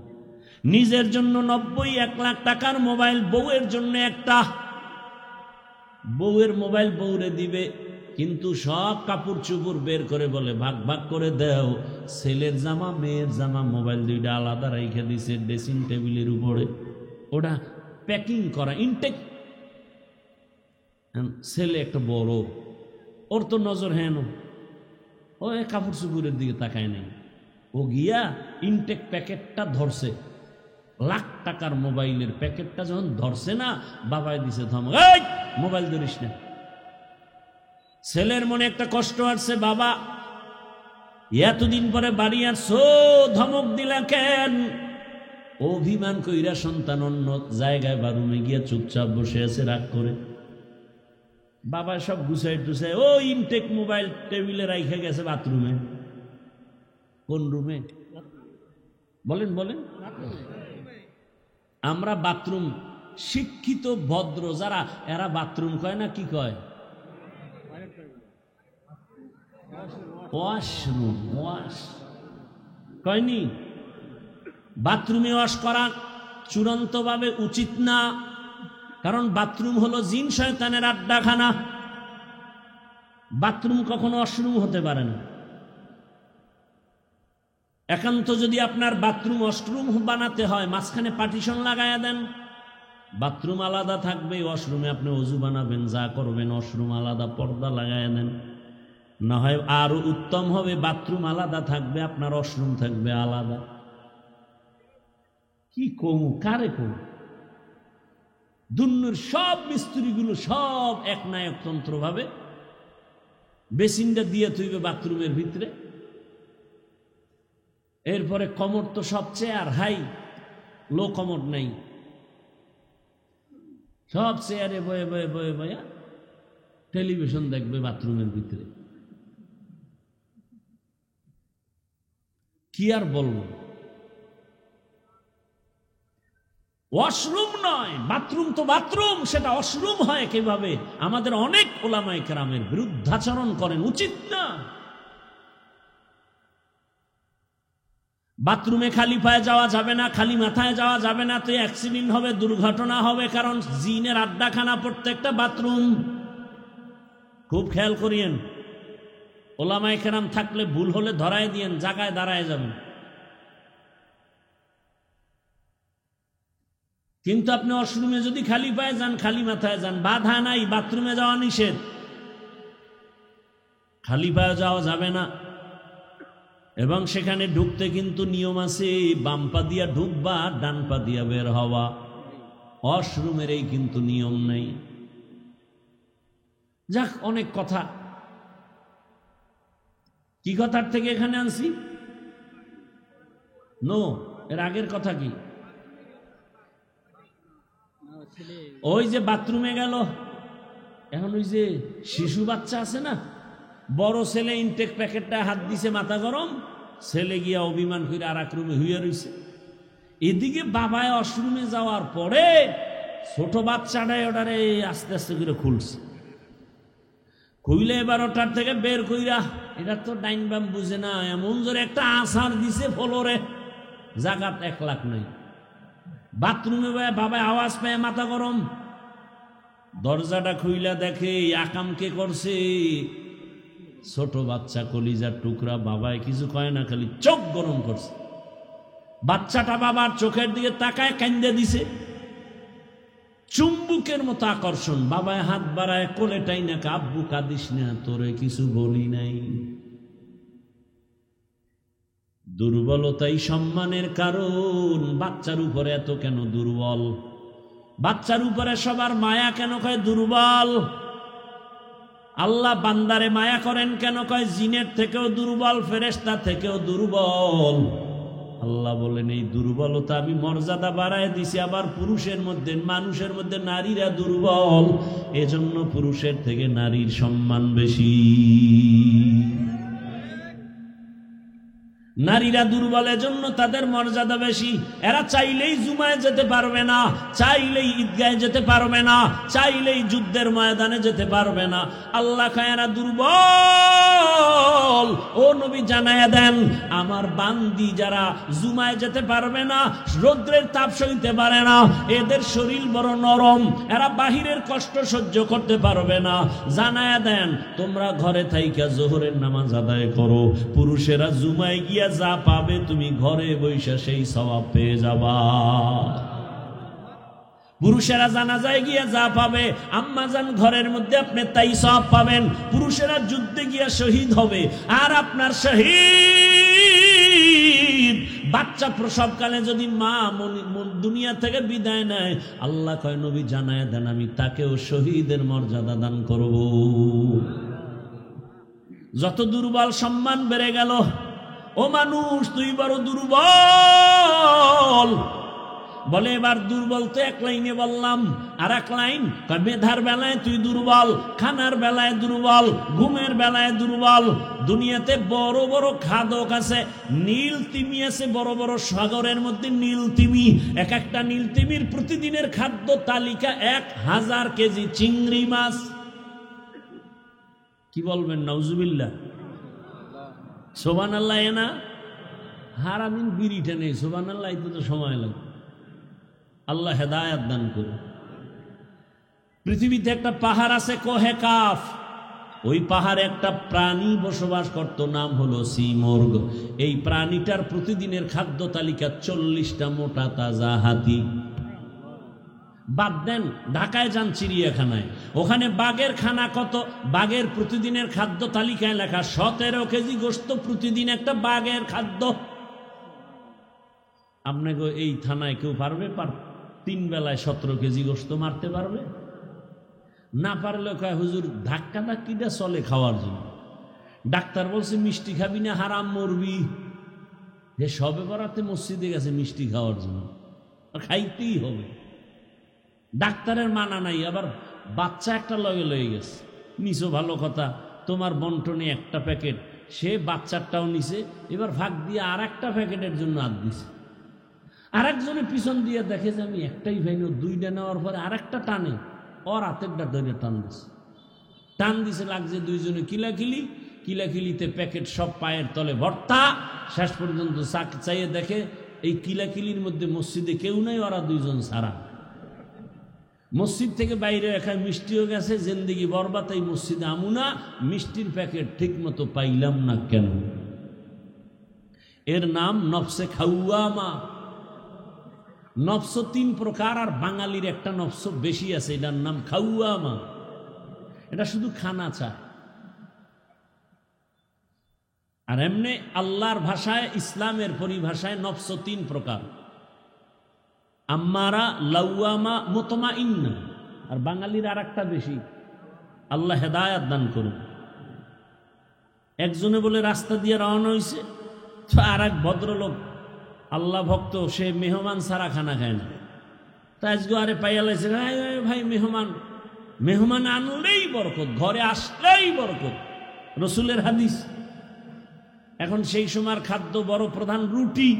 নিজের জন্য 90-1 লাখ টাকার মোবাইল, বউয়ের জন্য একটা। বউয়ের মোবাইল বউরে দিবে, কিন্তু সব কাপড় চুপড় বের করে বলে ভাগ ভাগ করে দাও। ছেলের জামা মেয়ের জামা মোবাইল 2টা আলাদা রেখে দিছে ড্রেসিং টেবিলের উপরে, ওটা প্যাকিং করা ইনটেক। ছেলে একটা বড়, ওর তো নজর হেন, ও কাপড় চুপড়ের দিকে তাকায় নাই। ও গিয়া ইনটেক প্যাকেটটা ধরছে, লাখ টাকার মোবাইলের প্যাকেটটা যখন ধরছে না, বাবাই দিছে ধমক, এই মোবাইল ধরিস না। ছেলের মনে একটা কষ্ট আসছে, বাবা এতদিন পরে বাড়ি আসছো, ধমক দিলা কেন? অভিমান কইরা সন্তান অন্য জায়গায় বা রুমে গিয়া চুপচাপ বসে আছে রাগ করে। বাবা সব গুছাই টুছাই ও ইনটেক মোবাইল টেবিলে রাইখা গেছে বাথরুমে। কোন রুমে? বলেন বলেন। আমরা বাথরুম শিক্ষিত ভদ্র যারা, এরা বাথরুম কয় না, কি কয়? ওয়াশরুম। ওয়াশ কয়নি? বাথরুমে ওয়াশ করা চূড়ান্তভাবে উচিত না, কারণ বাথরুম হলো জিন শয়তানের আড্ডাখানা। বাথরুম কখনো ওয়াশরুম হতে পারে না। একান্ত যদি আপনার বাথরুম ওয়াশরুম বানাতে হয়, মাঝখানে পার্টিশন লাগায়া দেন, বাথরুম আলাদা থাকবে, ওয়াশরুমে আপনি ওযু বানাবেন, যা করবেন, ওয়াশরুম আলাদা, পর্দা লাগায়া দেন। না হয় আরো উত্তম হবে, বাথরুম আলাদা থাকবে, আপনার ওয়াশরুম থাকবে আলাদা। কি কমু, কারে কমু? দুনিয়ার সব মিস্ত্রিগুলো সব এক না একতন্ত্র ভাবে বেসিনটা দিয়ে তুইবে বাথরুমের ভিতরে। এরপরে কমর তো সব চেয়ার হাই, লো কমর নেই, সব চেয়ারে বয়ে বয়ে বয়ে বয়া টেলিভিশন দেখবে বাথরুমের ভিতরে। কি আর বলবো? ওয়াশরুম নয়, বাথরুম তো বাথরুম, সেটা ওয়াশরুম হয় কিভাবে? আমাদের অনেক ওলামায়ে কেরামের বিরুদ্ধাচরণ করেন, উচিত না। বাথরুমে খালি পায়ে যাওয়া যাবে না, খালি মাথায় যাওয়া যাবে না, তো অ্যাক্সিডেন্ট হবে, দুর্ঘটনা হবে, কারণ জিনের আড্ডাখানা প্রত্যেকটা বাথরুম। খুব খেয়াল করিয়েন, ওলামায়ে কেরাম থাকলে ভুল হলে ধরায় দিয়েন, জায়গায় দাঁড়ায় যাবেন। কিন্তু আপনি ওয়াশরুমে যদি খালি পায়ে যান, খালি মাথায় যান, বাধা নাই, বাথরুমে যাওয়া নিষেধ, খালি পায়ে যাওয়া যাবে না। এবং সেখানে ঢুকতে কিন্তু নিয়ম আছে, বাম পা দিয়া ঢুকবা, ডান পা দিয়া বের হওয়া। ওয়াশরুমের এই কিন্তু নিয়ম নেই। যাক, অনেক কথা। কি কথার থেকে এখানে আনছি? নো, এর আগের কথা কি? ওই যে বাথরুমে গেল, এখন ওই যে শিশু বাচ্চা আছে না, বড় ছেলে ইনটেক প্যাকেটটা হাত দিছে, মাথা গরম, ছেলে গিয়া অভিমান করে আর এক রুমে হুইয়া রইছে। এদিকে বাবায় ওয়াশরুমে যাওয়ার পরে ছোট বাচ্চাটাই ওটারে আস্তে আস্তে করে খুলছে। খুইলে এবার ওটার থেকে বের কইরা, এটা তো ডাইন বাম বুঝে না, এমন জোরে একটা আছাড় দিছে ফ্লোরে, জাগাত 1 লাখ নাই। বাথরুমে বাবা আওয়াজ পেয়ে মাথা গরম, দরজাটা খুইলা দেখে আকাম কে করছে? ছোট বাচ্চা, কলিজার টুকরা। বাবায় কিছু কয় না, খালি চোখ গরম করছে। বাচ্চাটা বাবার চোখের দিকে তাকায় কান্দে দিছে, চুম্বুকের মতো আকর্ষণ। বাবায় হাত বাড়ায় কোলেটাই না, আব্বু কাঁদিস না, তোরে কিছু বলি নাই। দুর্বলতাই সম্মানের কারণ। বাচ্চার উপরে এত কেন দুর্বল? বাচ্চার উপরে সবার মায়া কেন কয় দুর্বল? আল্লাহ বান্দারে মায়া করেন কেন কয় জিনের থেকেও দুর্বল, ফেরেশতা থেকেও দুর্বল। আল্লাহ বলেন এই দুর্বলতা আমি মর্যাদা বাড়ায় দিছি। আবার পুরুষের মধ্যে, মানুষের মধ্যে নারীরা দুর্বল, এজন্য পুরুষের থেকে নারীর সম্মান বেশি। নারীরা দুর্বল, এজন্য তাদের মর্যাদা বেশি। এরা চাইলেই জুমায় যেতে পারবে না, চাইলেই ঈদগাহে যেতে পারবে না, চাইলেই যুদ্ধের ময়দানে যেতে পারবে না। আল্লাহ কয় এরা দুর্বল। ও নবী জানায়া দেন, আমার বান্দি যারা জুমায় যেতে পারবে না, রৌদ্রের তাপ সইতে পারে না, এদের শরীর বড় নরম, এরা বাহিরের কষ্ট সহ্য করতে পারবে না, জানায়া দেন তোমরা ঘরে থাইকা জোহরের নামাজ আদায় করো। পুরুষেরা জুমায় গিয়া যা পাবে তুমি ঘরে বৈশা সেই সওয়াব পেয়ে যাবা। পুরুষেরা জানাজায় গিয়া যা পাবে, আম্মাজান ঘরের মধ্যে আপনি তাই সওয়াব পাবেন। পুরুষেরা যুদ্ধে গিয়া শহীদ হবে, আর আপনার শহীদ বাচ্চা প্রসবকালে যদি মা দুনিয়া থেকে বিদায় নেয়, আল্লাহ কয় নবী জানায় দেন আমি তাকেও শহীদের মর্যাদা দান করব। যত দুর্বল সম্মান বেড়ে গেল। ও মানুষ, তুই বড় দুর্বল। বলে এবার দুর্বল তো এক লাইনে বললাম, আর এক লাইন মেধার বেলায় তুই দুর্বল, খানার বেলায় দুর্বল, ঘুমের বেলায় দুর্বল। দুনিয়াতে বড় বড় খাদক আছে, নীল তিমি আছে, বড় বড় সাগরের মধ্যে নীল তিমি। এক একটা নীল তিমির প্রতিদিনের খাদ্য তালিকা 1000 কেজি চিংড়ি মাছ। কি বলবেন? নাউজুবিল্লাহ, সুবহানাল্লাহ। না হারামিন বিড়িটা নেই, সুবহানাল্লাহ, তো সময় লাগে। আল্লাহ হেদায়াত দান করুন। পৃথিবীতে একটা পাহাড় আছে কোহে কাফ, ওই পাহাড়ে একটা প্রাণী বসবাস করত, নাম হলো সিমর্গ। এই প্রাণীটার প্রতিদিনের খাদ্য তালিকা 40টা মোটা তাজা হাতি। বাদ দেন, ঢাকায় যান চিড়িয়াখানায়, ওখানে বাঘের খানা কত? বাঘের প্রতিদিনের খাদ্য তালিকায় লেখা 17 কেজি গোশত প্রতিদিন একটা বাঘের খাদ্য। আপনাকে এই থানায় কেউ পারবে? 3 বেলায় 17 কেজি গোশত মারতে পারবে? না পারলে কয় হুজুর ধাক্কা ধাক্কিটা চলে খাওয়ার জন্য। ডাক্তার বলছে মিষ্টি খাবি না, হারাম মরবি। যে সবে বরাতে মসজিদে গেছে মিষ্টি খাওয়ার জন্য, আর খাইতেই হবে। ডাক্তারের মানা নাই, আবার বাচ্চা একটা লয়ে গেছে। নিছো ভালো কথা, তোমার বন্টনে একটা প্যাকেট, সে বাচ্চারটাও নিছে, এবার ভাগ দিয়ে আর একটা প্যাকেটের জন্য হাত দিছে। আরেকজনে পিছন দিয়ে দেখে যে আমি একটাই ভাই, 2টা নেওয়ার পরে আরেকটা টানে, ওর হাতেরটা ধরে টান দিছে, লাগছে দুইজনে কিলাকিলিতে প্যাকেট সব পায়ের তলে ভর্তা। শেষ পর্যন্ত চাইয়ে দেখে এই কিলাকিলির মধ্যে মসজিদে কেউ নাই, ওরা 2জন ছাড়া। মসজিদ থেকে বাইরে এখানে মিষ্টিও গেছে, জিন্দেগি বরবাদ, এই মসজিদে আমুনা মিষ্টির প্যাকেট ঠিক মতো পাইলাম না কেন? এর নাম নফসে খাওয়ামা। নফস 3 প্রকার, আর বাঙালির একটা নফস বেশি আছে, এটার নাম খাওয়ামা। এটা শুধু খানা চায়। আর এমনি আল্লাহর ভাষায়, ইসলামের পরিভাষায় নফস 3 প্রকার: আম্মারা, লাওয়ামা, মুতমাইন্না। আর বাঙালির আর একটা বেশি। আল্লাহ হেদায়াত দান করুন। একজনে বলে রাস্তা দিয়ে রওনা হয়েছে, তো আর এক ভদ্রলোক আল্লাহ ভক্ত, সে মেহমান ছাড়া খানা খায় না। তা আজকে আরে পাইয়া লাইছে, ভাই মেহমান আনলেই বরকত, ঘরে আসলেই বরকত, রসুলের হাদিস। এখন সেই সময়ের খাদ্য বড় প্রধান রুটি।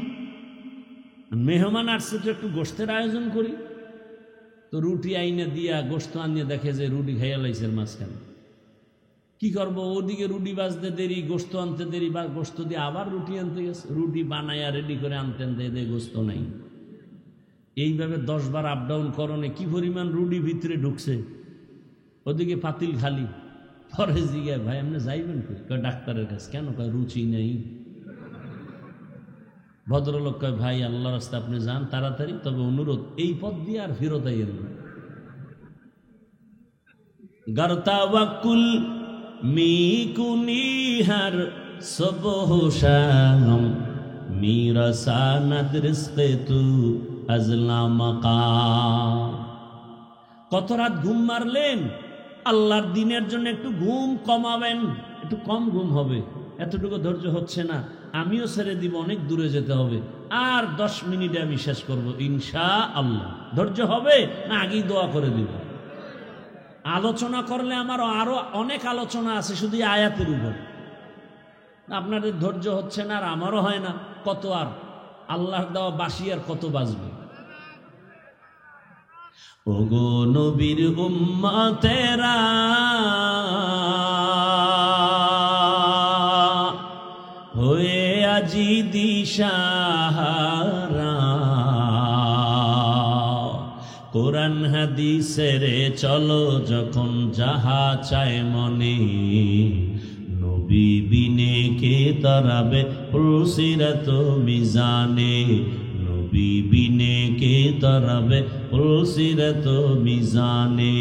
মেহমান আসছে তো একটু গোশতের আয়োজন করি, তো রুটি আইনে দিয়া গোশত আনিয়ে দেখে যে রুটি খাইয়া লাইছে মাঝখানে। কি করবো? ওদিকে রুটি বাজতে দেরি, গোশত আনতে দেরি, বা গোশত দিয়ে আবার রুটি আনতে গেছে, রুটি বানাইয়া রেডি করে আনতেন, দে গোশত নাই। এইভাবে 10 বার আপ ডাউন করণে কি পরিমাণ রুটি ভিতরে ঢুকছে, ওদিকে পাতিল খালি। পরে জিজ্ঞাসা, ভাই আপনি যাইবেন কই? ডাক্তারের কাছে। কেন? কয় রুচি নেই। ভদ্রলোক কয়, ভাই আল্লাহ রাস্তা আপনি যান তাড়াতাড়ি, তবে অনুরোধ এই পথ দিয়ে আর ফেরত আইয়েন না। গরতাওয়াকুল মিকুনিহার সবহ শাম মিরাসানাদ রিজকে তু আজলা মাকাম। কত রাত ঘুম মারলেন? আল্লাহর দিনের জন্য একটু ঘুম কমাবেন, একটু কম ঘুম হবে। এতটুকু ধৈর্য হচ্ছে না, আমিও ছেড়ে দিব, অনেক দূরে যেতে হবে। আর 10 মিনিটে আমি শেষ করব ইনশাআল্লাহ। ধৈর্য হবে না আগেই দোয়া করে দিব? আলোচনা করলে আমার আরো অনেক আলোচনা আছে শুধু আয়াতের উপর। আপনাদের ধৈর্য হচ্ছে না, আর আমারও হয় না। কত আর আল্লাহর দেওয়া বাসি আর কত বাজবে? ওগো নবীর উম্মতেরা, হয়ে আজি দিশাহারা, কোরআন হাদিসের চলো যখন যাহা চায় মনে, নবী বিনে কে তারাবে পুলসিরাত মিজানে, নবী বিনে কে তারাবে পুলসিরাত মিজানে।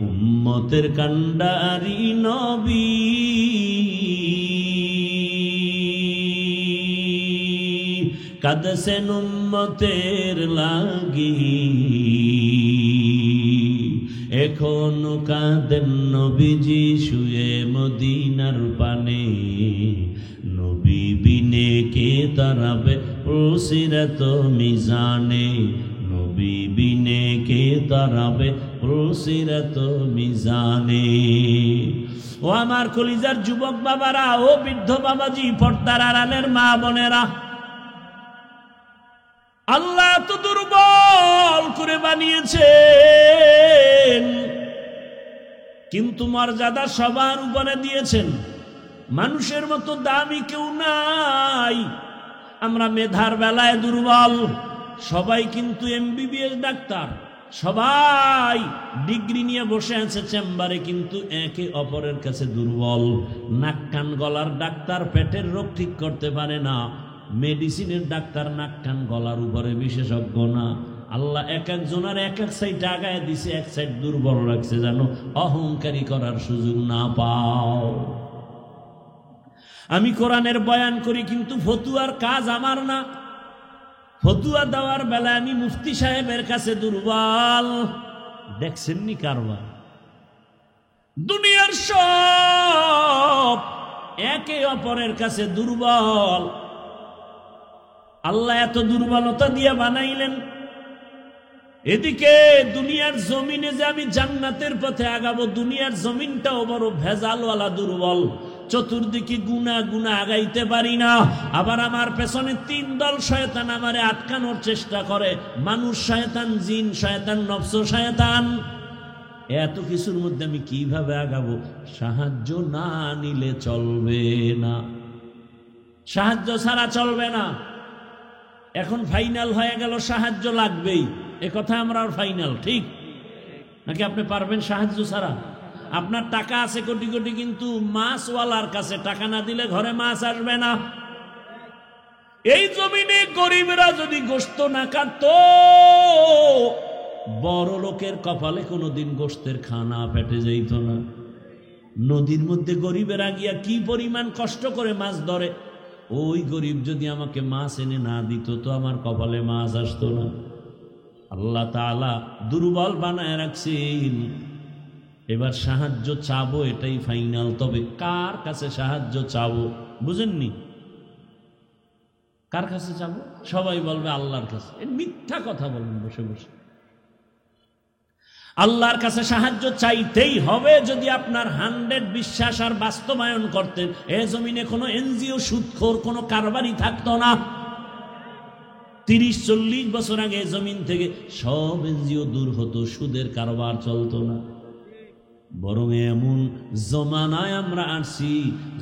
উম্মতের কান্ডারি নবী, কাঁদছেন উম্মতের লাগি, এখনো কাঁদেন নবীজি শুয়ে মদিনার পানে। নবী বিনে কে তারাবে পুলসিরাত মিজানে, নবী বিনে কে তারাবে পুলসিরাত মিজানে। ও আমার কলিজার যুবক বাবারা, ও বৃদ্ধ বাবাজি, পর্দার আড়ালের মা বোনেরা, আল্লাহ তো দুর্বল করে বানিয়েছেন, কিন্তু মর্যাদা সবার উপরে দিয়েছেন। মানুষের মতো দামি কেউ নাই। আমরা মেধার বেলায় দুর্বল, সবাই কিন্তু এমবিবিএস ডাক্তার, সবাই ডিগ্রি নিয়ে বসে আছে চেম্বারে, কিন্তু একে অপরের কাছে দুর্বল। নাক কান গলার ডাক্তার পেটের রোগ ঠিক করতে পারে না, মেডিসিনের ডাক্তার নাক কান গলার উপরে বিশেষজ্ঞ না। আল্লাহ এক একজনের এক এক সাইড আগায় দিছে, এক সাইড দুর্বল রাখছে, যেন অহংকারী করার সুযোগ না পাও। আমি কোরআনের বয়ান করি, কিন্তু ফতুয়ার কাজ আমার না। ফতুয়া দেওয়ার বেলায় আমি মুফতি সাহেবের কাছে দুর্বল। দেখছেননি কারবার? দুনিয়ার সব একে অপরের কাছে দুর্বল। আল্লাহ এত দুর্বলতা দিয়ে বানাইলেন, এদিকে দুনিয়ার জমিনে যে আমি জান্নাতের পথে আগাবো, দুনিয়ার জমিনটাও বড় ভেজালওয়ালা দুর্বল। চতুর্দিকে গুনা গুনা আগাইতে পারি না। আবার আমার পেছনে তিন দল শয়তান আমারে আটকানোর চেষ্টা করে, মানুষ শয়তান, জিন শয়তান, নফস শয়তান। এত কিছুর মধ্যে আমি কিভাবে আগাবো? সাহায্য না নিলে চলবে না, সাহায্য ছাড়া চলবে না। এখন ফাইনাল হয়ে গেল, সাহায্য লাগবেই। এ কথা আমরা ফাইনাল, ঠিক নাকি? আপনি পারবেন সাহায্য ছাড়া? আপনার টাকা আছে কোটি কোটি, কিন্তু মাছওয়ালার কাছে টাকা না দিলে ঘরে মাছ আসবে না। এই জমিনে গরিবরা যদি গোশত না কাটতো, বড় লোকের কপালে কোনোদিন গোশতের খানা পেটে যাইত না। নদীর মধ্যে গরিবেরা গিয়া কি পরিমাণ কষ্ট করে মাছ ধরে, ওই গরিব যদি আমাকে মাছ এনে না দিত, তো আমার কপালে মাছ আসতো না। আল্লাহ তাআলা দুর্বল বানায় রাখছেন। এবার সাহায্য চাবো, এটাই ফাইনাল। তবে কার কাছে সাহায্য চাবো বুঝেননি? কার কাছে চাবো? সবাই বলবে আল্লাহর কাছে। মিথ্যা কথা বলবেন বসে বসে। আল্লাহর কাছে সাহায্য চাইতেই হবে। যদি আপনার 100 বিশ্বাস আর বাস্তবায়ন করতেন, এ জমিনে কোনো এনজিও সুদখোর কোনো কারবারই থাকতো না। 30-40 বছর আগে জমিন থেকে সব এনজিও দূর হতো, সুদের কারবার চলতো না। বরং এমন জমানায় আমরা আসছি,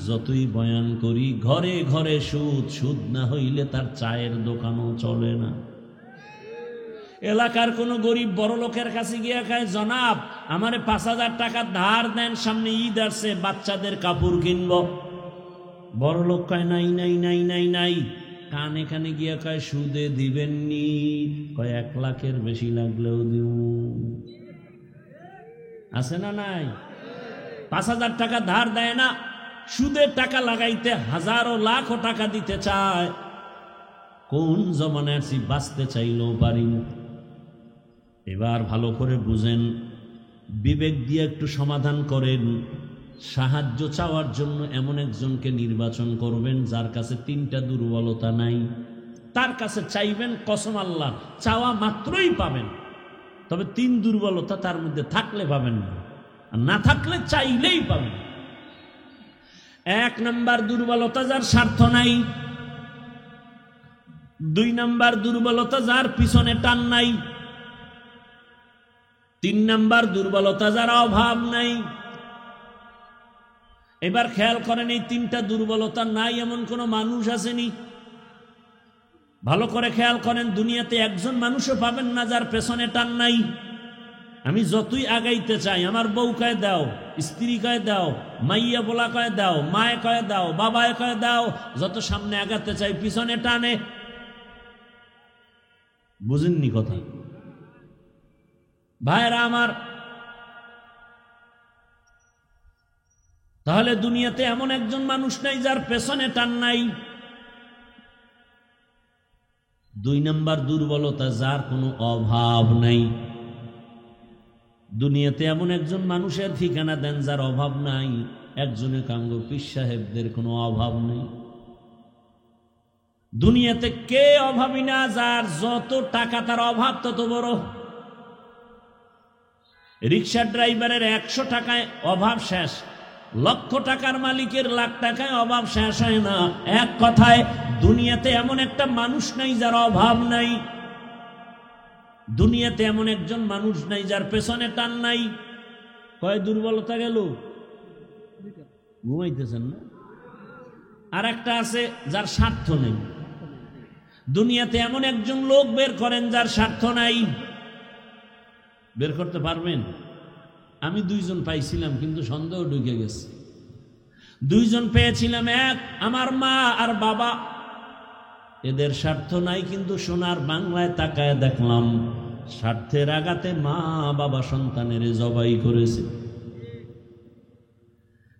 যতই বয়ান করি ঘরে ঘরে সুদ, সুদ না হইলে তার চায়ের দোকানও চলে না। এলাকার কোনো গরিব বড় লোকের কাছে গিয়া খায়, জনাব আমারে 5000 টাকা ধার দেন, সামনে ঈদ আসছে, বাচ্চাদের কাপড় কিনব। বড় লোক কয় নাই নাই নাই নাই নাই। কানে কানে গিয়া কয় সুদে দিবেননি? কয় 1 লাখের বেশি লাগলেও দিব। আছে না নাই? 5000 টাকা ধার দেয় না, সুদের টাকা লাগাইতে হাজারো লাখো টাকা দিতে চায়। কোন জমানায় আছি, বাঁচতে চাইলেও পারি না। এবার ভালো করে বুঝেন, বিবেক দিয়ে একটু সমাধান করেন। সাহায্য চাওয়ার জন্য এমন একজনকে নির্বাচন করবেন যার কাছে 3টা দুর্বলতা নাই। তার কাছে চাইবেন, কসম আল্লাহ, চাওয়া মাত্রই পাবেন। তবে 3 দুর্বলতা তার মধ্যে থাকলে পাবেন না, আর না থাকলে চাইলেই পাবেন। 1 নাম্বার দুর্বলতা যার স্বার্থ নাই। 2 নাম্বার দুর্বলতা যার পিছনে টান নাই। 3 নাম্বার দুর্বলতা যার অভাব নাই। এবার খেয়াল করেন, এই 3টা দুর্বলতা নাই এমন কোন মানুষ আসেনি? ভালো করে খেয়াল করেন, দুনিয়াতে একজন মানুষও পাবেন না যার পেছনে টান নাই। আমি যতই আগাইতে চাই, আমার বউ কয়ে দাও, স্ত্রী কয়ে দাও, মাইয়া বলা কয়ে দাও, মায়ে কয়ে দাও, বাবায় কয়ে দাও, যত সামনে আগাতে চাই পিছনে টানে। বুঝেননি কথা? ভাইরা আমার, তাহলে দুনিয়াতে এমন একজন মানুষ নাই যার পেছনে টান নাই। 2 নাম্বার দুর্বলতা যার কোনো অভাব নাই। দুনিয়াতে এমন একজন মানুষের ঠিকানা দেন যার অভাব নাই। একজনে কাঙ্গ পীর সাহেবদের কোনো অভাব নেই। দুনিয়াতে কে অভাবী না, যার যত টাকা তার অভাব তত বড়। রিক্সা ড্রাইভারের 100 টাকায় অভাব শেষ, লক্ষ টাকার মালিকের লাখ টাকায় অভাব শেষ হয় না। এক কথায় দুনিয়াতে এমন একটা মানুষ নাই যার অভাব নাই। দুনিয়াতে এমন একজন মানুষ নাই যার পেছনে টান নাই। কয় দুর্বলতা গেল, ঘুমাইতেছেন না? আর একটা আছে যার স্বার্থ নেই। দুনিয়াতে এমন একজন লোক বের করেন যার স্বার্থ নাই। বের করতে পারবেন? আমি 2 জন পাইছিলাম, কিন্তু সন্দেহ ঢুকে গেছে। 2 জন পেয়েছিলাম, এক আমার মা আর বাবা। এদের স্বার্থ নাই, কিন্তু সোনার বাংলায় তাকায় দেখলাম স্বার্থের আঘাতে মা বাবা সন্তানের জবাই করেছে।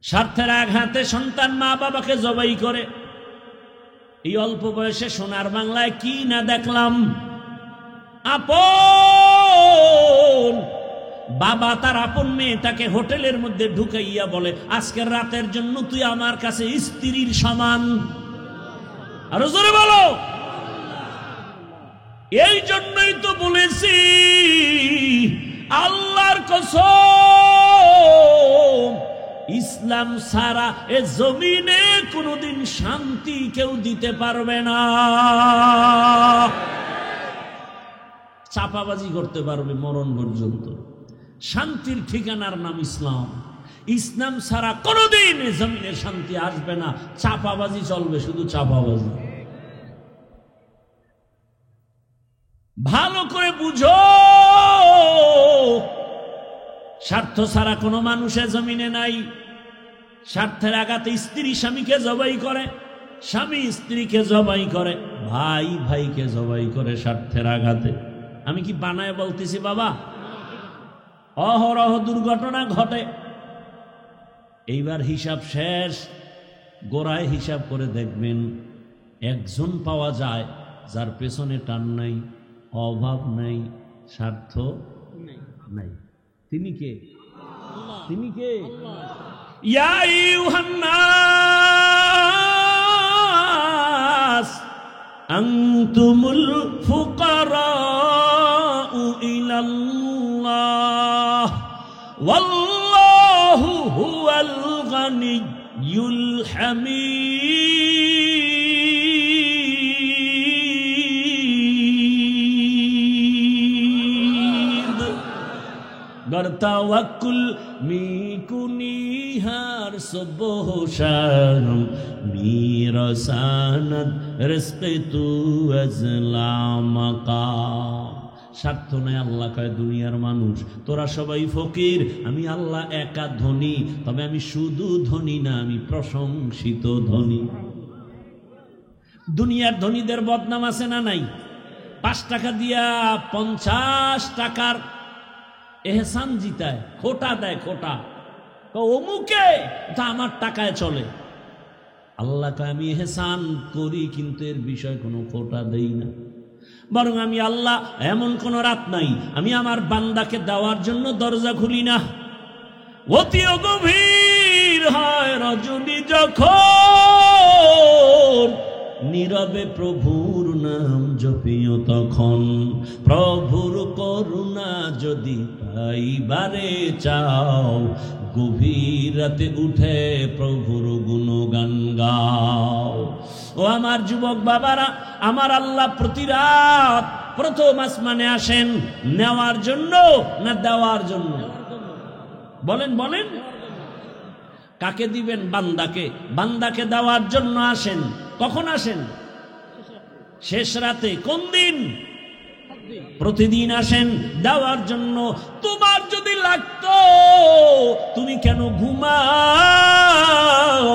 স্বার্থের আঘাতে সন্তান মা বাবাকে জবাই করে। এই অল্প বয়সে সোনার বাংলায় কি না দেখলাম। আপন বাবা তার আপন মেয়েটাকে হোটেলের মধ্যে ঢুকাইয়া বলে, আজকের রাতের জন্য তুই আমার কাছে স্ত্রীর সমান। আরো জোরে বলো। এই জন্যই তো বলেছি, আল্লাহর কসম, ইসলাম ছাড়া এ জমিনে কোনোদিন শান্তি কেউ দিতে পারবে না। চাপাবাজি করতে পারবে মরণ পর্যন্ত। শান্তির ঠিকানার নাম ইসলাম। ইসলাম ছাড়া কোনোদিন এ জমিনে শান্তি আসবে না। চাপাবাজি চলবে, শুধু চাপাবাজি। ভালো করে বুঝো, স্বার্থ ছাড়া কোনো মানুষের জমিনে নাই। স্বার্থের আঘাতে স্ত্রী স্বামীকে জবাই করে, স্বামী স্ত্রীকে জবাই করে, ভাই ভাইকে জবাই করে স্বার্থের আঘাতে। আমি কি বানায় বলতেছি বাবা? অহরহ দুর্ঘটনা ঘটে। এইবার হিসাব শেষ, গোড়ায় হিসাব করে দেখবেন একজন পাওয়া যায় যার পেছনে টান নাই, অভাব নাই, স্বার্থ নাই। তিনি কে? তিনি কে? ইয়া আইয়ুহান নাস আনতুমুল ফুকারাউ ইলাল্লাহ ওয়াল্লাহু হুয়াল গানিয়্যুল হামিদ। গরতাওয়াক্কুল মিকুনিহার সুবহশারম মিরসানাত রিজকে তু আজলামাকা। স্বার্থ নাই। আল্লাহ কয়, দুনিয়ার মানুষ তোরা সবাই ফকির, আমি আল্লাহ একা ধনী। তবে আমি শুধু ধনী না, আমি প্রশংসিত ধনী। দুনিয়ার ধনীদের বদনাম আছে না নাই? 5 টাকা দিয়া 50 টাকার এহসান জিতায়, খোটা দেয়, খোটা। অমুকে তা আমার টাকায় চলে। আল্লাহ কয়, আমি এহসান করি, কিন্তু এর বিষয় কোনো খোটা দেই না। বরং আমি আল্লাহ এমন কোন রাত নাই আমি আমার বান্দাকে দেওয়ার জন্য দরজা খুলি না। অতি গভীর হয় রজনী যখন, নীরবে প্রভুর নাম জপিও তখন। প্রভুর করুণা যদি পাইবারে চাও, গভীর রাতে উঠে প্রভুর গুণগান গাও। ও আমার যুবক বাবারা, আমার আল্লাহ প্রতি রাত প্রথম আসমানে আসেন নেওয়ার জন্য না দেওয়ার জন্য? বলেন বলেন। কাকে দিবেন? বান্দাকে। বান্দাকে দেওয়ার জন্য আসেন। কখন আসেন? শেষ রাতে। কোন দিন? প্রতিদিন আসেন দেওয়ার জন্য। তোমার যদি লাগতো তুমি কেন ঘুমাও?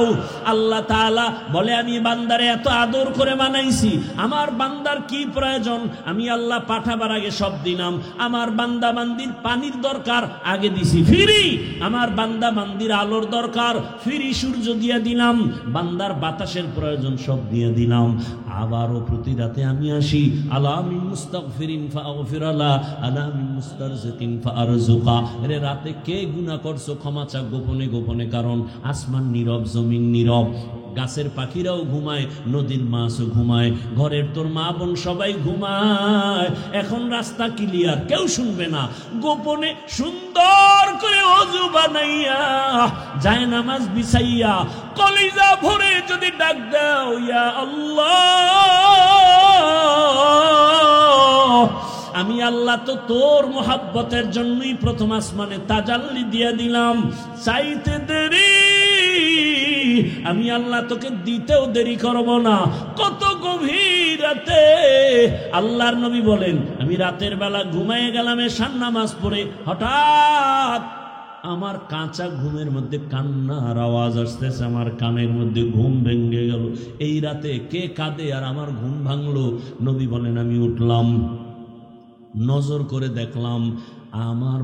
আল্লাহ তাআলা বলে, আমি বান্দারে এত আদর করে বানাইছি, আমার বান্দা আপনার কি প্রয়োজন? আমি আল্লাহ পাঠাবার আগে সব দিলাম। আমার বান্দা বান্দির পানির দরকার, আগে দিছি ফ্রি। আমার বান্দা বান্দির আলোর দরকার, ফ্রি সূর্য দিয়ে দিলাম। বান্দার বাতাসের প্রয়োজন, সব দিয়ে দিলাম। আবারও প্রতি রাতে আমি আসি, আলা মিন মুস্তাগফিরিন ফাগফির লা, আলা মিন মুস্তারজিকিন ফারজুকা। রে রাতে কে গুনাহ করছো ক্ষমা চা গোপনে গোপনে, কারণ আসমান নীরব, জমিন নীরব, গাছের পাখিরাও ঘুমায়, নদীর মাছও ঘুমায়, ঘরের তোর মা বোন সবাই ঘুমায়। এখন রাস্তা ক্লিয়ার, কেউ শুনবে না। গোপনে সুন্দর করে ওযু বানাইয়া যায় নামাজ বিছাইয়া কলিজা ভরে যদি ডাক দাও, ইয়া আল্লাহ, আমি আল্লাহ তো তোর মোহাব্বতের জন্যই প্রথম আসমানে তাজাল্লি দিয়ে দিলাম। চাইতে দেরি, আমি আল্লাহ তোকে দিতেও দেরি করব না। কত গভীর রাতে আল্লাহর নবী বলেন, আমি রাতের বেলা ঘুমায়ে গেলাম এশার নামাজ পড়ে, হঠাৎ আমার কাঁচা ঘুমের মধ্যে কান্নার আওয়াজ আসতেছে, আমার কানের মধ্যে ঘুম ভেঙে গেল। এই রাতে কে কাঁদে আর আমার ঘুম ভাঙলো? নবী বলেন, আমি উঠলাম, নজর করে দেখলাম আমার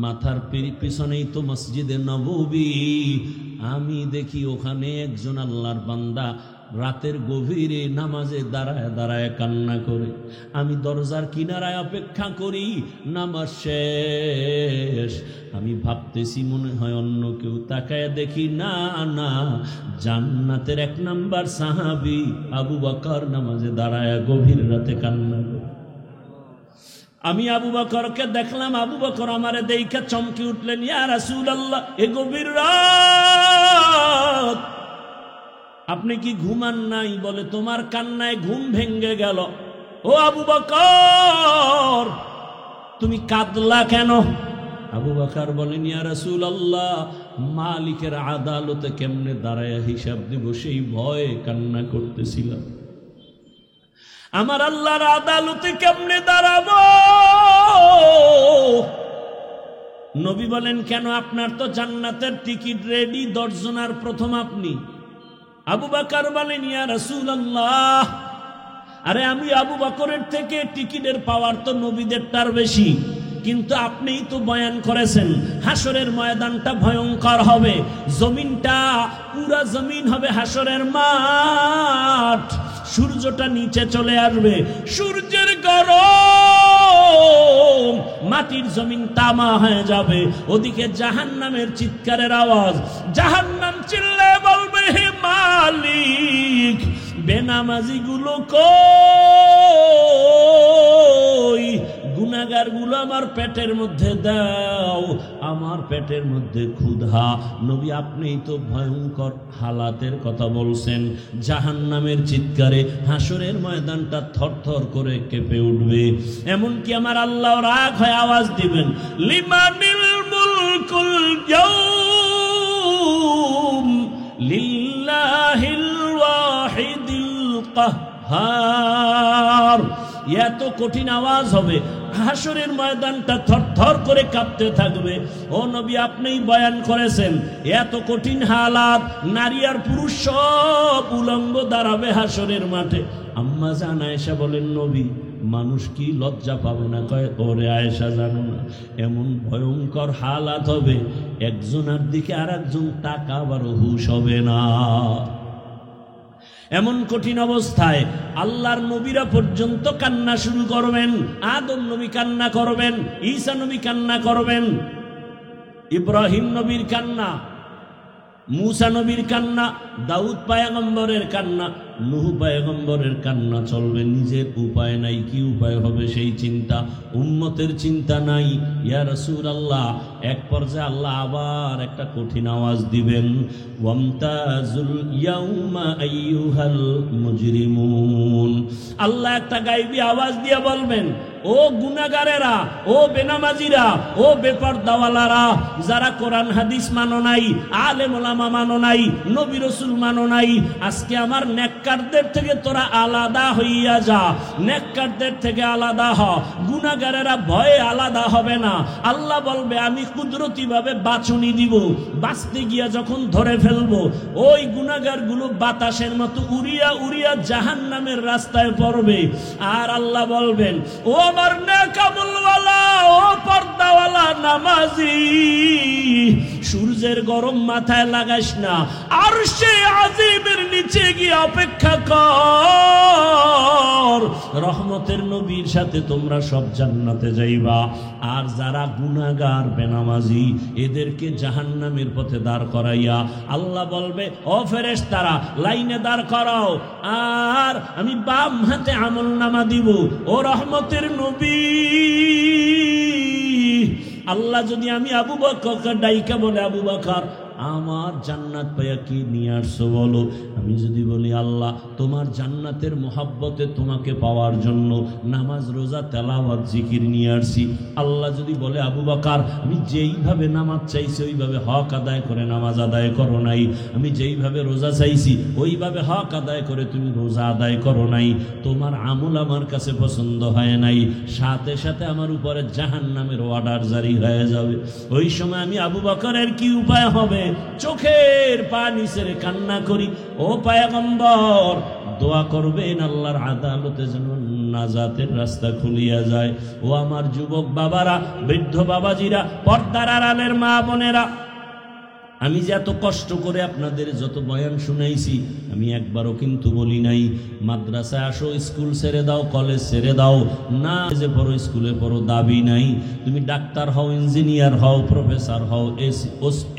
মাথার পিছনেই তো মসজিদে নববী। আমি দেখি ওখানে একজন আল্লাহর বান্দা রাতের গভীরে নামাজে দাঁড়ায় দাঁড়ায় কান্না করে। আমি দরজার কিনারায় অপেক্ষা করি, নামাজ শেষ। আমি ভাবতেছি মনে হয় অন্য কেউ, তাকায় দেখি না না, জান্নাতের 1 নাম্বার সাহাবী আবু বকর নামাজে দাঁড়ায় গভীর রাতে কান্না করে। আমি আবু বকরকে দেখলাম, আবু বকর আমারে দেখে চমকে উঠলেন, ইয়া রাসূলুল্লাহ, এ গভীর রাত আপনি কি ঘুমান নাই? বলে, তোমার কান্নায় ঘুম ভেঙে গেল। ও আবু বকর, তুমি কাঁদলা কেন? আবু বকর বলেন, ইয়া রাসূলুল্লাহ, মালিকের আদালতে কেমনে দাঁড়ায় হিসাব দিব সেই ভয়ে কান্না করতেছিলাম। আমার আল্লাহর আদালতে কেমনে দাঁড়াবো? নবী বলেন, কেন? আপনার তো জান্নাতের টিকিট রেডি, 10 জনের প্রথম আপনি। আবু বকর বলেন, ইয়া রাসূলুল্লাহ, আরে আমি আবু বকরের থেকে টিকিটের পাওয়ার তো নবীদেরটার বেশি, কিন্তু আপনিই তো বয়ান করেছেন হাসরের ময়দানটা ভয়ঙ্কর হবে, জমিনটা পুরা জমিন হবে হাসরের মাঠ, সূর্যটা নিচে চলে আসবে, সূর্যের গরম মাটির জমিন তামা হয়ে যাবে। ওদিকে জাহান্নামের চিৎকারের আওয়াজ, জাহান্নাম চিল্লায় বলবে, হে মালিক, বেনামাজি গুলো কই? গুনাহগার গুলো আমার পেটের মধ্যে দাও, আমার পেটের মধ্যে ক্ষুধা। নবী, আপনিই তো ভয়ঙ্কর হালাতের কথা বলছেন, জাহান্নামের চিৎকারে হাসরের ময়দানটা থরথর করে কেঁপে উঠবে। এমনকি আমার আল্লাহ রাগ হয়ে আওয়াজ দিবেন, লিমানিল মুলকুল ইয়াউম লিল্লাহিল ওয়াহিদিল কাহ্হার। এত কঠিন আওয়াজ হবে, হাসরের ময়দানটা থরথর করে কাঁপতে থাকবে। ও নবী, আপনিই বয়ান করেছেন এত কঠিন হালাত, নারী আর পুরুষ সব উলঙ্গ দাঁড়াবে হাসরের মাঠে। আম্মা জান আয়েশা বলেন, নবী, মানুষ কি লজ্জা পাবে না? কয়, ওরে আয়েশা, জানো না, এমন ভয়ঙ্কর হালাত হবে, একজনের দিকে আর একজন তাকাবারও হুঁশ হবে না। এমন কঠিন অবস্থায় আল্লাহর নবীরা পর্যন্ত কান্না শুরু করবেন। আদম নবী কান্না করবেন, ঈসা নবী কান্না করবেন, ইব্রাহিম নবীর কান্না, মুসা নবীর কান্না, দাউদ পয়গম্বরের কান্না, নূহ পয়গম্বরের কান্না চলবে। নিজের উপায় নাই, কি উপায় হবে সেই চিন্তা, উম্মতের চিন্তা নাই। ইয়া রাসূলুল্লাহ, এক পর্যায়ে আল্লাহ আবার একটা কঠিন আওয়াজ দিবেন, ওয়ামতাজুল ইয়াউমা আইয়ুহাল মুজরিমুন। আল্লাহ একটা গায়বী আওয়াজ দিয়ে বলবেন, ও গুনাহগারেরা, ও বেনামাজিরা, ও বেপরদাওয়ালারা, যারা কোরআন হাদিস মানো নাই, আলেম ওলামা মানো নাই, নবী রাসূল মানো নাই, আজকে আমার নেক নেককারদের থেকে তোরা আলাদা হইয়া যা, নেককারদের থেকে আলাদা হ, গুনাহগারেরা ভয়ে আলাদা হবে না। আল্লাহ বলবে আমি কুদরতি ভাবে বাছুনি দিব, বাঁচতে গিয়া যখন ধরে ফেলবো ওই গুনাহগারগুলো বাতাসের মতো উড়িয়া উড়িয়া জাহান্নামের রাস্তায় পড়বে। আর আল্লাহ বলবেন ও আমার নেক আমলওয়ালা, ও পর্দাওয়ালা নামাজি, সূর্যের গরম মাথায় লাগাইস না, আরশে আজিমের নিচে গিয়ে অপেক্ষা কর, রহমতের নবীর সাথে তোমরা সব জান্নাতে যাইবা। আর যারা গুনাহগার বেনামাজি এদেরকে জাহান্নামের পথে দাঁড় করাইয়া আল্লাহ বলবে ও ফেরেশতারা লাইনে দাঁড় করাও, আর আমি বাম হাতে আমলনামা দিব। ও রহমতের নবী, আল্লাহ যদি আমি আবু বকরকে ডাইকা বলে আবু বকর আমার জান্নাত পাইয়া কি নিয়ে আসছো বলো, আমি যদি বলি আল্লাহ তোমার জান্নাতের মোহাব্বতে তোমাকে পাওয়ার জন্য নামাজ রোজা তেলাওয়াত জিকির নিয়ে আসছি, আল্লাহ যদি বলে আবু বকর আমি যেইভাবে নামাজ চাইছি ওইভাবে হক আদায় করে নামাজ আদায় করো নাই, আমি যেইভাবে রোজা চাইছি ওইভাবে হক আদায় করে তুমি রোজা আদায় করো নাই, তোমার আমল আমার কাছে পছন্দ হয় নাই, সাথে সাথে আমার উপরে জাহান্নামের অর্ডার জারি হয়ে যাবে। ওই সময় আমি আবু বকরের কি উপায় হবে? চোখের পানি ছেড়ে কান্না করি, ও পয়গম্বর দোয়া করবেন আল্লাহর আদালতে যেন নাজাতের রাস্তা খুলিয়া যায়। ও আমার যুবক বাবারা, বৃদ্ধ বাবাজিরা, পর্দার আড়ালের মা বোনেরা, আমি যে এত কষ্ট করে আপনাদের যত বয়ান শুনাইছি আমি একবারও কিন্তু বলি নাই মাদ্রাসায় আসো, স্কুল ছেড়ে দাও, কলেজ ছেড়ে দাও, না যে পড়ো স্কুলে পড়ো দাবি নাই। তুমি ডাক্তার হও, ইঞ্জিনিয়ার হও, প্রফেসর হও,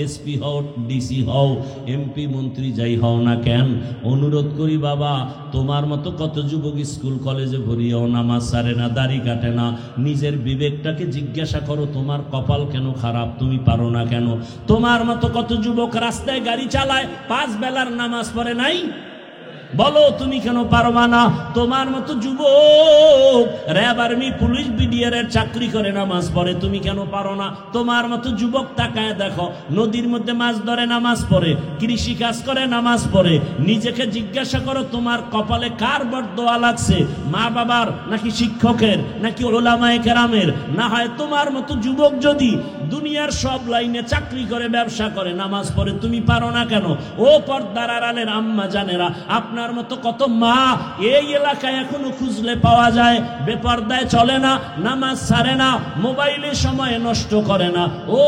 এসপি হও, ডিসি হও, এমপি মন্ত্রী যাই হও না কেন, অনুরোধ করি বাবা তোমার মতো কত যুবক স্কুল কলেজে ভরিয়াও নামাজ ছাড়ে না, দাড়ি কাটে না, নিজের বিবেকটাকে জিজ্ঞাসা করো তোমার কপাল কেন খারাপ, তুমি পারো না কেন? তোমার মতো কত যুবক রাস্তায় গাড়ি চালায়, 5 বেলার নামাজ পড়ে নাই, বলো তুমি কেন পারবা না? তোমার মতো যুবক র্যাব আর্মি পুলিশ বিডিআর এর চাকরি করে নামাজ পড়ে, তুমি কেন পারো না? তোমার মতো যুবক তাকায় দেখো, নদীর মধ্যে মাছ ধরে নামাজ পড়ে, কৃষি কাজ করে নামাজ পড়ে, নিজেকে জিজ্ঞাসা করো তোমার কপালে কার বরদোয়া লাগছে, মা বাবার নাকি শিক্ষকের নাকি উলামায়ে কেরামের? না হয় তোমার মতো যুবক যদি দুনিয়ার সব লাইনে চাকরি করে ব্যবসা করে নামাজ পড়ে, তুমি পারো না কেন? ও পর্দার আড়ালের আম্মা জানেরা, আপনার মতো কত মা এই এলাকায় এখনো খুঁজলে পাওয়া যায়, বেপর্দায় চলে না, নামাজ ছাড়ে না, মোবাইলে সময় নষ্ট করে না। ও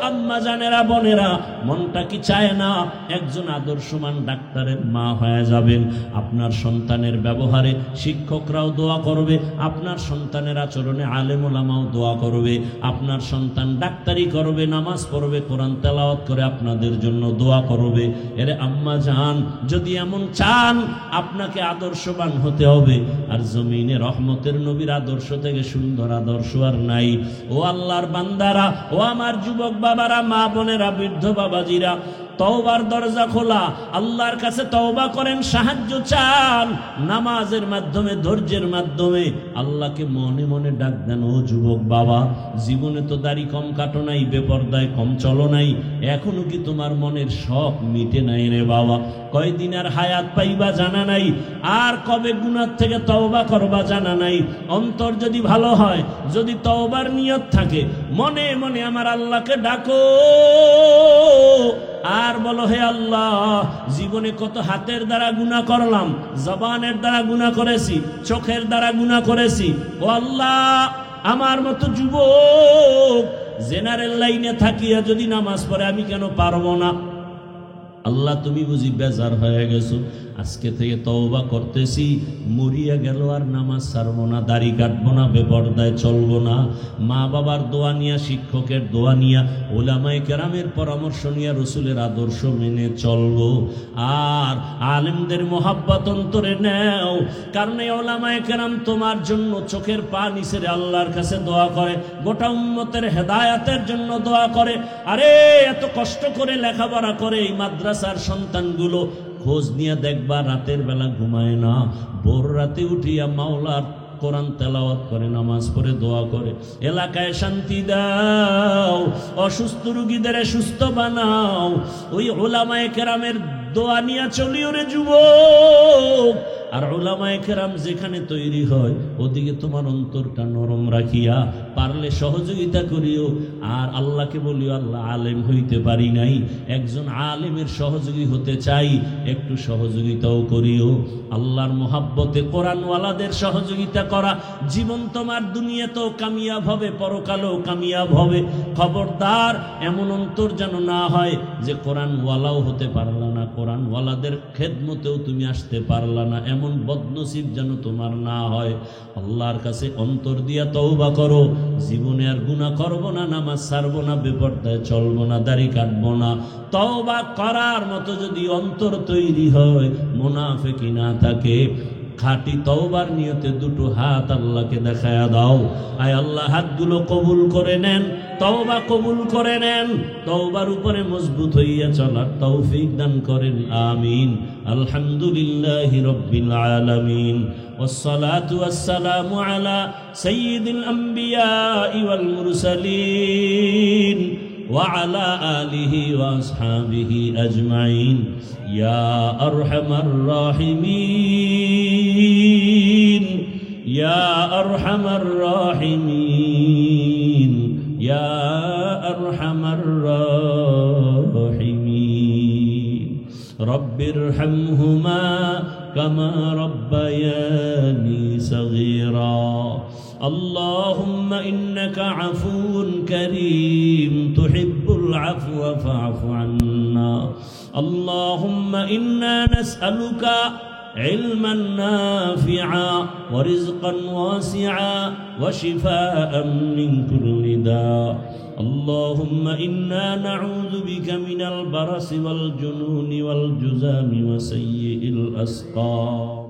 আম্মা জানেরা, বোনেরা, মনটা কি চায় না একজন আদর্শমান ডাক্তারের মা হয়ে যাবেন? আপনার সন্তানের ব্যবহারে শিক্ষকরাও দোয়া করবে, আপনার সন্তানের আচরণে আলেম ওলামাও দোয়া করবে, আপনার সন্তান ডাক্তারি করবে, নামাজ পড়বে, কোরআন তেলাওয়াত করে আপনাদের জন্য দোয়া করবে। এরে আম্মা জান, যদি এমন চান আপনাকে আদর্শবান হতে হবে, আর জমিনে রহমতের নবীর আদর্শ থেকে সুন্দর আদর্শ আর নাই। ও আল্লাহর বান্দারা, ও আমার যুবক বাবারা, মা বোনেরা, বৃদ্ধ বাবাজিরা, তওবার দরজা খোলা, আল্লাহর কাছে তওবা করেন, সাহায্য চান, নামাজের মাধ্যমে, ধৈর্যের মাধ্যমে আল্লাহকে মনে মনে ডাক দেন। ও যুবক বাবা, জীবনে তো দাড়ি কম কাটো নাই, বেপরদায় কম চলো নাই, এখনো কি তোমার মনের শখ মিটে নাই রে বাবা? কয়দিন আর হায়াত পাইবা জানা নাই, আর কবে গুনাহ থেকে তওবা করবা জানা নাই। অন্তর যদি ভালো হয়, যদি তওবার নিয়ত থাকে, মনে মনে আমার আল্লাহকে ডাকো আর বলো হে আল্লাহ, জীবনে কত হাতের দ্বারা গুনাহ করলাম, জবানের দ্বারা গুনাহ করেছি, চোখের দ্বারা গুনাহ করেছি। ও আল্লাহ, আমার মতো যুবক জেনারেল লাইনে থাকিয়া যদি নামাজ পড়ে আমি কেন পারবো না? আল্লাহ তুমি বুঝি বেজার হয়ে গেছো, আজকে থেকে তওবা করতেছি, মরিয়া গেল আর নামাজ ছাড়বো না, দাড়ি কাটবো না, বেপরদায় চলবো না, মা বাবার দোয়া নিয়া, শিক্ষকের দোয়া নিয়া, ওলামায়ে কেরামের পরামর্শ নিয়া রসুলের আদর্শ মেনে চলবো। আর আলেমদের মোহাব্বত অন্তরে নেও, কারণ এই ওলামায়ে কেরাম তোমার জন্য চোখের পানি ছেড়ে আল্লাহর কাছে দোয়া করে, গোটা উম্মতের হেদায়াতের জন্য দোয়া করে। আরে এত কষ্ট করে লেখাপড়া করে এই মাদ্রাসার সন্তানগুলো, খোঁজ নিয়ে দেখবা রাতের বেলা ঘুমায় না, ভোর রাতে উঠিয়া মাওলার কোরআন তেলাওয়াত করে, নামাজ পড়ে, দোয়া করে। এলাকায় শান্তি দাও, অসুস্থ রোগীদের সুস্থ বানাও। ওই উলামায়ে কেরামের দোয়া নিয়া চলিও রে যুবক। আর উলামায়ে কেরাম যেখানে তৈরি হয় ওদিকে তোমার অন্তরটা নরম রাখিয়া পারলে সহযোগিতা করিও। আর আল্লাহকে বলিও, আল্লাহ আলেম হইতে পারি নাই, একজন আলেমের সহযোগী হতে চাই, একটু সহযোগিতাও করিও। আল্লাহর মোহাব্বতে কোরআনওয়ালাদের সহযোগিতা করা, জীবন তোমার দুনিয়াতেও কামিয়াব হবে, পরকালেও কামিয়াব হবে। খবরদার এমন অন্তর যেন না হয় যে কোরআনওয়ালাও হতে পারলা না, কোরআনওয়ালাদের খেদমতেও তুমি আসতে পারলা না, এমন বদনসিব যেন তোমার না হয়। আল্লাহর কাছে অন্তর দিয়া তওবা করো, জীবনে আর গুনাহ করব না, নামাজ ছাড়বো না, বেপরদায় চলবো না, দাড়ি কাটবো না। তওবা করার মতো যদি অন্তর তৈরি হয়, মুনাফিকি না থাকে, খাঁটি তওবার নিয়তে দুটো হাত আল্লাহকে দেখায়া দাও। আয় আল্লাহ, হাতগুলো কবুল করে নেন, তওবা কবুল করে নেন, তওবার উপরে মজবুত হইয়া চলার তৌফিক দান করেন, আমিন। আলহামদুলিল্লাহি রাব্বিল আলামিন, ওয়াসসালাতু ওয়াসসালামু আলা সাইয়্যিদিল আমবিয়াই ওয়াল মুরসালিন ওয়া আলা আলিহি ওয়া আসহাবিহি আজমাইন। ইয়া আরহামার রাহিমিন, ইয়া আরহামার রাহিমিন, ইয়া আরহামার রাহিমিন। রব্বিরহামহুমা কামা রব্বায়ানি সগীরা। اللهم إنك عفو كريم تحب العفو فاعف عنا. اللهم إنا نسألك علما نافعا ورزقا واسعا وشفاء من كل داء. اللهم إنا نعوذ بك من البرص والجنون والجذام وسيء الأسقام.